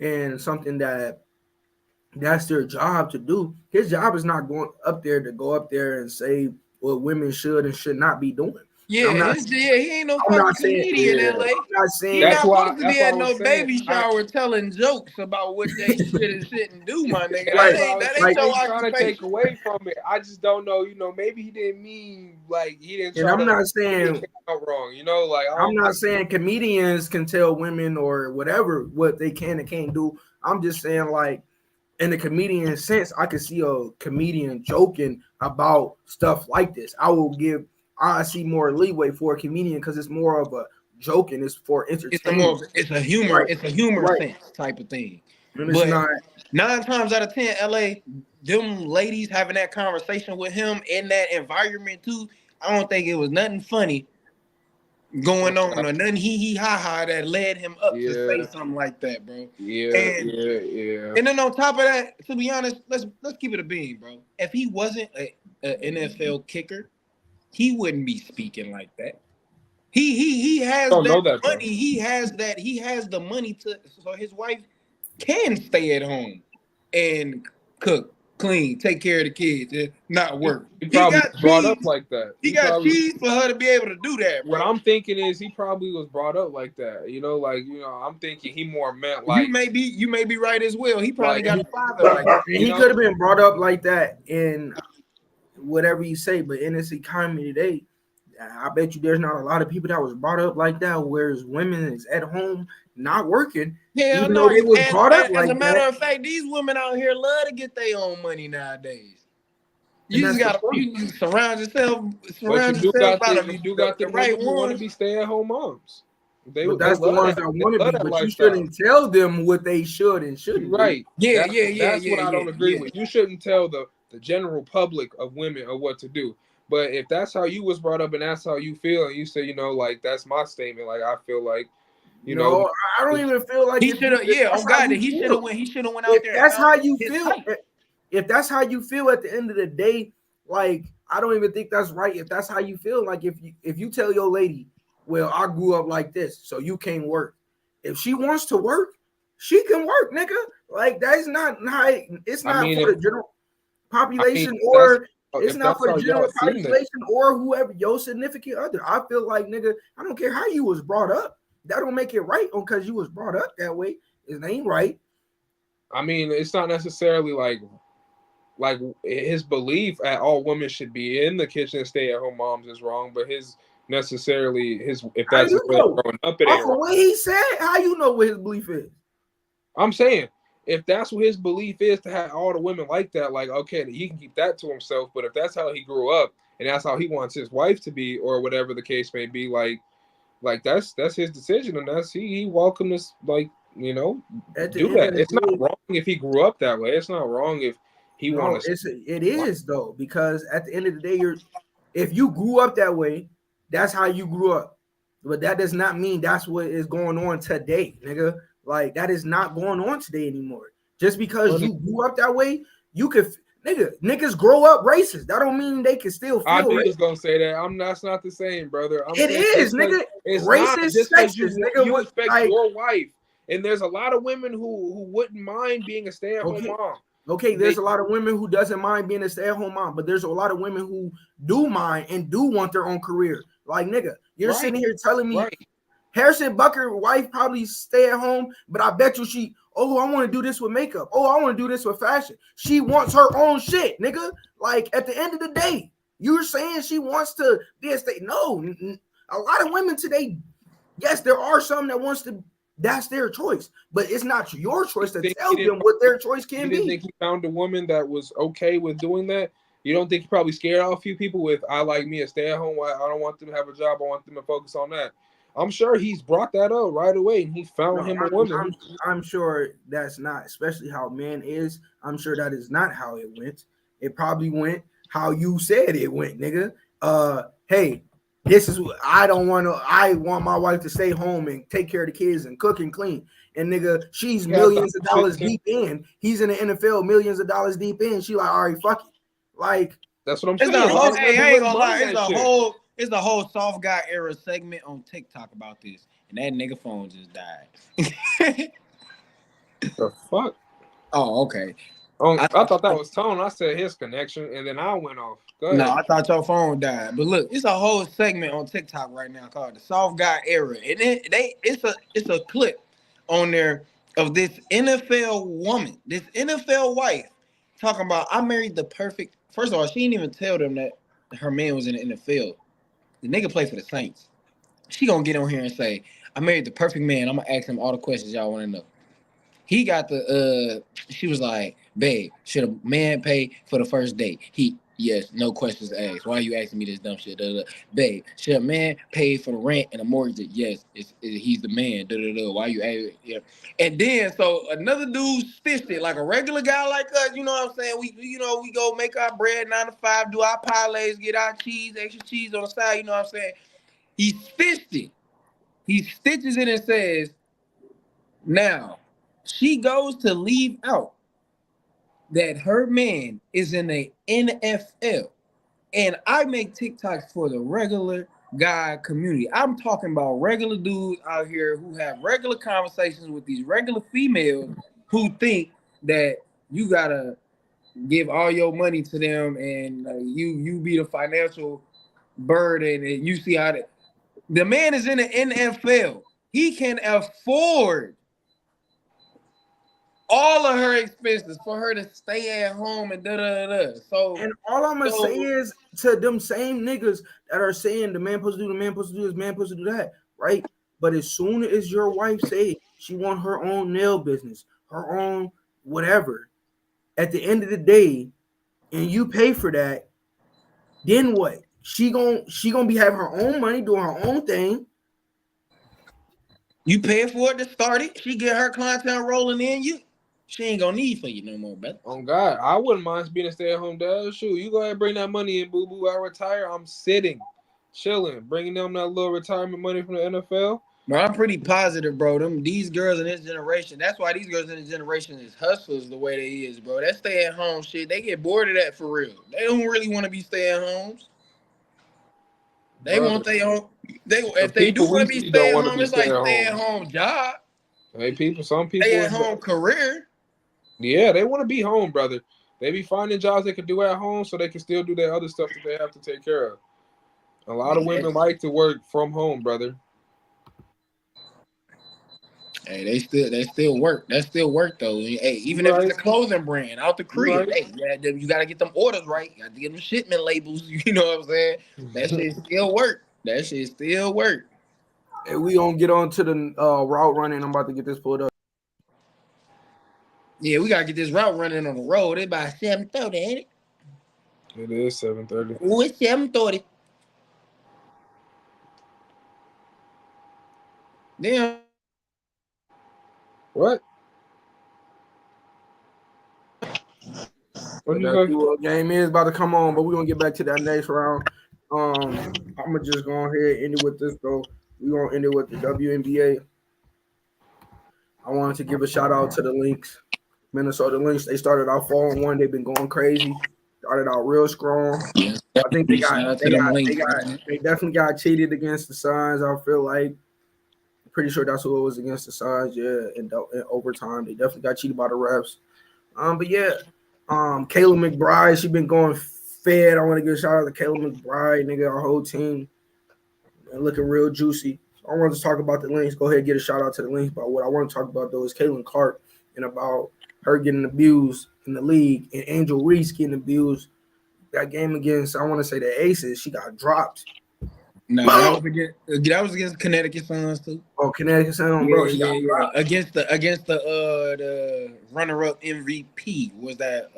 and something that's their job to do. His job is not going up there to go up there and say what women should and should not be doing. Yeah, he ain't no fucking comedian in LA. I'm not saying that's not supposed to be at no baby shower telling jokes about what they should and shouldn't do, my nigga. That ain't your trying to take away from it. I just don't know. Maybe he didn't mean like he didn't. And I'm not saying wrong. I'm not saying comedians can tell women or whatever what they can and can't do. I'm just saying like. In the comedian sense, I can see a comedian joking about stuff like this. I see more leeway for a comedian because it's more of a joking. It's for entertainment. It's a humor. Right. It's a humor sense type of thing. And but 9 times out of 10, LA, them ladies having that conversation with him in that environment too, I don't think it was nothing funny going on or nothing hee ha ha that led him up to say something like that, bro. Yeah. And then on top of that, to be honest, let's keep it a bean, bro. If he wasn't an NFL kicker, he wouldn't be speaking like that. He has that money. He has the money to, so his wife can stay at home and cook, clean, take care of the kids, and not work. He probably got brought up like that. He got cheese for her to be able to do that, bro. What I'm thinking is he probably was brought up like that. I'm thinking he more meant like you may be right as well. He probably got a father like that. He could have been brought up like that in whatever you say, but in this economy today, I bet you there's not a lot of people that was brought up like that, whereas women is at home not working. Yeah, even though they was brought up like that. As a matter of fact, these women out here love to get their own money nowadays. You just gotta surround yourself. You do got the right one want to be stay-at-home moms. That's the ones that want to be, but you shouldn't tell them what they should and shouldn't. Right? Yeah. That's what I don't agree with. You shouldn't tell the general public of women of what to do. But if that's how you was brought up and that's how you feel, and you say, like that's my statement, like I feel like, I don't even feel like he should have. Yeah, on God, he should have went. He should have went out there. That's how you feel. If that's how you feel at the end of the day, like I don't even think that's right. If that's how you feel, like if you tell your lady, well, I grew up like this, so you can't work. If she wants to work, she can work, nigga. Like that's not it's not for the general population or. It's not for the general population or whoever your significant other. I feel like, nigga, I don't care how you was brought up. That don't make it right because you was brought up that way. It ain't right. I mean, it's not necessarily like his belief at all women should be in the kitchen and stay at home moms is wrong, but if that's his way of growing up, it ain't wrong. What he said, how you know what his belief is? I'm saying, if that's what his belief is to have all the women like that, like, okay, he can keep that to himself. But if that's how he grew up and that's how he wants his wife to be or whatever the case may be, like that's his decision. And that's he welcome to, like, do that. It's not wrong if he grew up that way. It's not wrong if he wants to. It is, though, because at the end of the day, if you grew up that way, that's how you grew up. But that does not mean that's what is going on today, nigga. Like, that is not going on today anymore. Just because you grew up that way, you could, niggas grow up racist. That don't mean they can still feel I think it's gonna say that. That's not the same, brother. It is, nigga. It's racist, sexist, nigga. You respect your wife. And there's a lot of women who wouldn't mind being a stay-at-home mom. Okay, there's a lot of women who doesn't mind being a stay-at-home mom, but there's a lot of women who do mind and do want their own career. Like, nigga, you're sitting here telling me Harrison Butker's wife probably stay at home, but I bet you I want to do this with makeup. Oh, I want to do this with fashion. She wants her own shit, nigga. Like, at the end of the day, you're saying she wants to be a stay. No, a lot of women today, yes, there are some that wants to, that's their choice, but it's not your choice to tell them what their choice can be. You didn't think he found a woman that was okay with doing that? You don't think he probably scared out a few people with, I like me a stay at home, I don't want them to have a job, I want them to focus on that. I'm sure he's brought that up right away, and he found him a woman. I'm sure that's not, especially how man is. I'm sure that is not how it went. It probably went how you said it went, nigga. Hey, this is what I don't want to. I want my wife to stay home and take care of the kids and cook and clean. And nigga, she's millions of dollars deep in. He's in the NFL, millions of dollars deep in. She like, all right, fuck it. Like, that's what I'm saying. I ain't gonna lie. It's the whole soft guy era segment on TikTok about this, and that nigga phone just died. The fuck? Oh, okay. I thought that was Tone. I said his connection, and then I went off. Go ahead. No, I thought your phone died. But look, it's a whole segment on TikTok right now called the soft guy era, and it's a clip on there of this NFL woman, this NFL wife, talking about I married the perfect. First of all, she didn't even tell them that her man was in the NFL. The nigga play for the Saints. She gonna get on here and say, I married the perfect man. I'm gonna ask him all the questions y'all want to know. He got she was like, babe, should a man pay for the first date? Yes, no questions asked. Why are you asking me this dumb shit? Da, da, da. Babe, should a man pay for the rent and the mortgage? Yes, he's the man. Da, da, da. Why you asking? Yeah. And then, so another dude stitched it like a regular guy like us. You know what I'm saying? We go make our bread 9 to 5, do our parlays, get our cheese, extra cheese on the side. You know what I'm saying? He stitched it. He stitches it and says, now, she goes to leave out that her man is in the NFL. And I make TikToks for the regular guy community. I'm talking about regular dudes out here who have regular conversations with these regular females who think that you gotta give all your money to them and you be the financial burden. And you see how the man is in the NFL. He can afford all of her expenses for her to stay at home and da da da. So, and all I'm gonna say is to them same niggas that are saying the man supposed to do, the man supposed to do this, man supposed to do that, right? But as soon as your wife say she want her own nail business, her own whatever, at the end of the day, and you pay for that, then what? She gonna be having her own money, doing her own thing. You pay for it to start it. She get her content rolling in. She ain't gonna need for you no more, brother. Oh God, I wouldn't mind being a stay-at-home dad. Shoot, you go ahead and bring that money in, boo boo. I retire. I'm sitting, chilling, bringing them that little retirement money from the NFL. Bro, I'm pretty positive, bro. These girls in this generation, that's why these girls in this generation is hustlers the way they is, bro. That stay-at-home shit, they get bored of that for real. They don't really want to be stay-at-homes. They want stay home. If they do want to be stay-at-home, it's like stay-at-home job. Hey, some people stay-at-home career. Yeah, they want to be home, brother. They be finding jobs they can do at home so they can still do their other stuff that they have to take care of. A lot of women like to work from home, brother. Hey, they still work. That still work though. Hey, even if it's a clothing brand out the crib, hey, you gotta get them orders right. You got to get them shipment labels. You know what I'm saying? That shit still work. That shit still work. Hey, we gonna get on to the route running. I'm about to get this pulled up. Yeah, we gotta get this route running on the road. It's about 7:30, ain't it? It is 7:30. Oh, it's 7:30. Damn. What? What game is about to come on, but we're gonna get back to that next round. I'm gonna just go on here and end it with this though. We're gonna end it with the WNBA. I wanted to give a shout out to the Lynx, Minnesota Lynx. They started out 4-1. They've been going crazy. Started out real strong. I think they definitely got cheated against the Suns. I feel like pretty sure that's who it was against the Suns. Yeah, in overtime, they definitely got cheated by the refs. But yeah, Kayla McBride, she been going fed. I want to give a shout out to Kayla McBride, nigga, our whole team, looking real juicy. I wanted to talk about the Lynx. Go ahead and get a shout out to the Lynx. But what I want to talk about though is Caitlin Clark and about her getting abused in the league and Angel Reese getting abused. That game against, I want to say the Aces, she got dropped. No, that was against Connecticut Suns too. Oh, Connecticut Suns, bro. Yeah. Against the runner-up MVP was that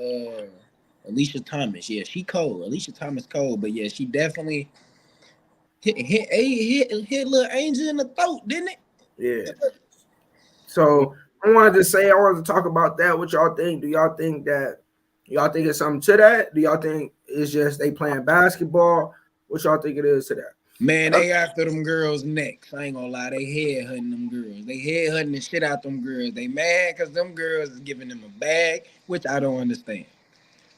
Alicia Thomas. Yeah, she cold. Alicia Thomas cold, but yeah, she definitely hit little Angel in the throat, didn't it? Yeah. So I wanted to talk about that. What y'all think? Do y'all think it's something to that? Do y'all think it's just they playing basketball? What y'all think it is to that? Man, they after them girls next. I ain't gonna lie, they headhunting them girls. They headhunting the shit out them girls. They mad because them girls is giving them a bag, which I don't understand.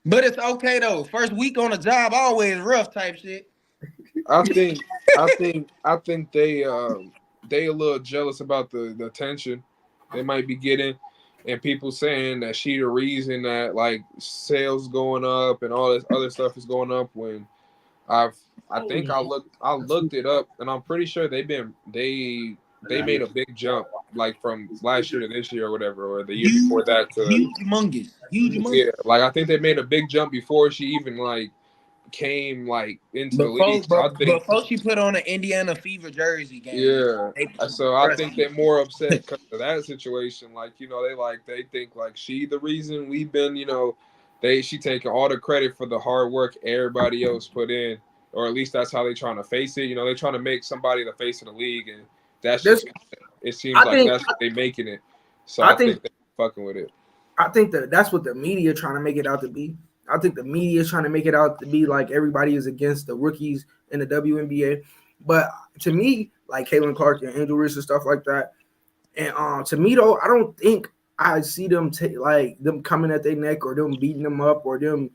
But it's okay though. First week on the job, always rough type shit. I think they a little jealous about the attention they might be getting, and people saying that she the reason that like sales going up and all this other stuff is going up. When I looked it up, and I'm pretty sure they made a big jump like from last year to this year or whatever, or the year before that to humongous. Yeah, like I think they made a big jump before she even like came like into the league. Before she put on an Indiana Fever jersey game. Yeah. So I think they're more upset because of that situation. Like, they think like she the reason we've been, she taking all the credit for the hard work everybody else put in, or at least that's how they trying to face it. You know, they trying to make somebody the face of the league, and that's just it seems like that's what they making it. So I think they're fucking with it. I think that's what the media trying to make it out to be. I think the media is trying to make it out to be like everybody is against the rookies in the WNBA. But to me, like Caitlin Clark and Angel Reese and stuff like that, and to me though, I don't think I see them like them coming at their neck or them beating them up or them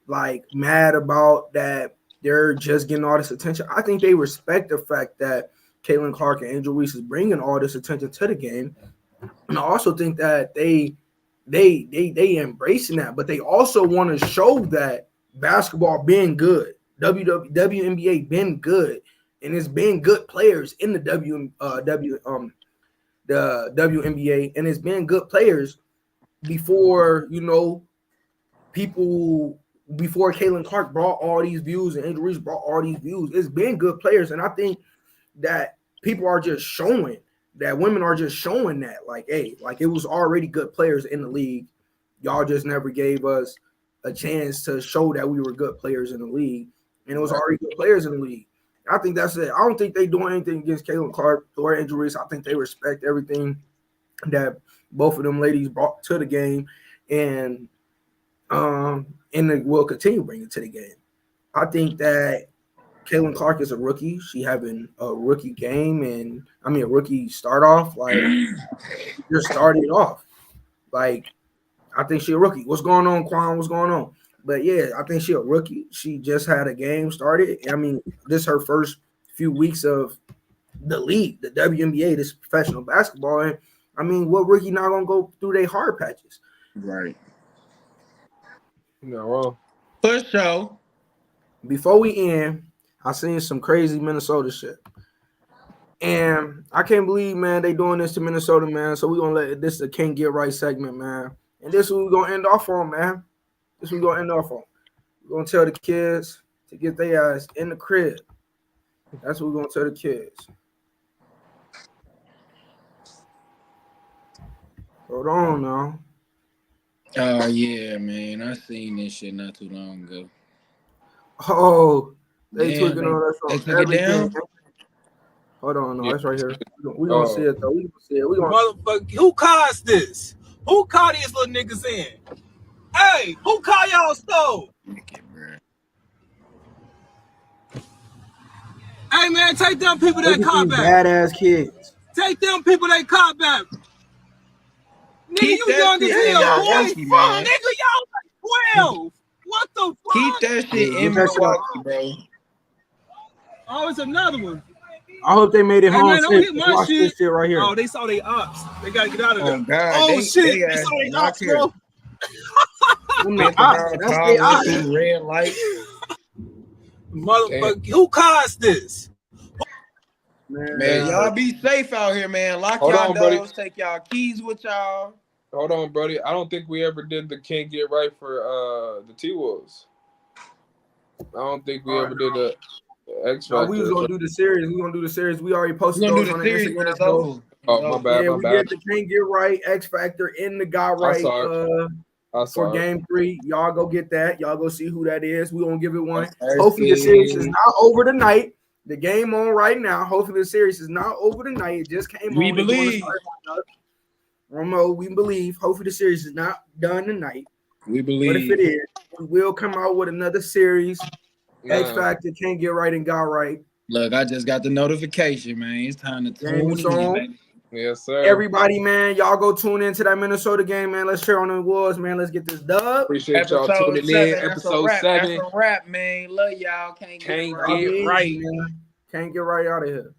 like mad about that they're just getting all this attention. I think they respect the fact that Caitlin Clark and Angel Reese is bringing all this attention to the game, and I also think that they embracing that, but they also want to show that basketball been good, WNBA been good, and it's been good players in the WNBA, and it's been good players before before Caitlin Clark brought all these views and Angel Reese brought all these views. It's been good players, and I think that people are just showing that women are just showing that, like, hey, like it was already good players in the league. Y'all just never gave us a chance to show that we were good players in the league, and it was already good players in the league. I think that's it. I don't think they doing anything against Caitlin Clark or Angel Reese. I think they respect everything that both of them ladies brought to the game, and they will continue bringing it to the game. I think that Caitlin Clark is a rookie. She having a rookie game, and I mean a rookie start off. Like you're starting off. Like I think she a rookie. What's going on, Quan? What's going on? But yeah, I think she a rookie. She just had a game started. I mean, this is her first few weeks of the league, the WNBA, this professional basketball. And I mean, what rookie not gonna go through their hard patches? Right. No, well, for sure. Before we end, I seen some crazy Minnesota shit. And I can't believe, man, they doing this to Minnesota, man. So we're going to let this a Can't Get Right segment, man. And this is what we're going to end off on, man. This is what we're going to end off on. We're going to tell the kids to get their ass in the crib. That's what we're going to tell the kids. Hold on now. Oh, yeah, man. I seen this shit not too long ago. Oh, they tweaking on us on they took it down? Hold on, no, that's right here. We're going to see it, though. We're going to see it. Motherfucker, who caused this? Who caught these little niggas in? Hey, who caught y'all stole? Hey, man, take them people that caught back. Badass kids. Take them people that caught back. Nigga, Keep you young as hell, boy. Milwaukee, man. Nigga, y'all like 12. What the fuck? Keep that shit in Milwaukee, bro. Oh, it's another one. I hope they made it home. Man, don't hit my watch shit. This shit right here. Oh, they saw they ops. They gotta get out of there. Oh, God. Oh, shit. They saw they ops, bro. That's the ops. Red light. Motherfucker, who caused this? Man, y'all be safe out here, man. Lock y'all doors, take y'all keys with y'all. Hold on, buddy. I don't think we ever did the Can't Get Right for the T-Wolves. I don't think we ever did the X Factor. We was gonna do the series. We gonna do the series. We already posted those on the Instagram. Oh, my bad. Yeah, my we bad. get the Can't Get Right X Factor in the Got Right for Game 3. Y'all go get that. Y'all go see who that is. We gonna give it one. Hopefully the series is not over tonight. The game on right now. Hopefully the series is not over tonight. It just came on. We believe. Romo, we believe. Hopefully the series is not done tonight. We believe. But if it is, we will come out with another series. X Factor, Can't Get Right and Got Right. Look, I just got the notification, man. It's time to tune in, baby. Yes, sir. Everybody, man, y'all go tune into that Minnesota game, man. Let's share on the Wolves, man. Let's get this dub. Appreciate y'all tuning in. Episode 7. That's a wrap, man. Love y'all. Can't get right. Man. Can't get right out of here.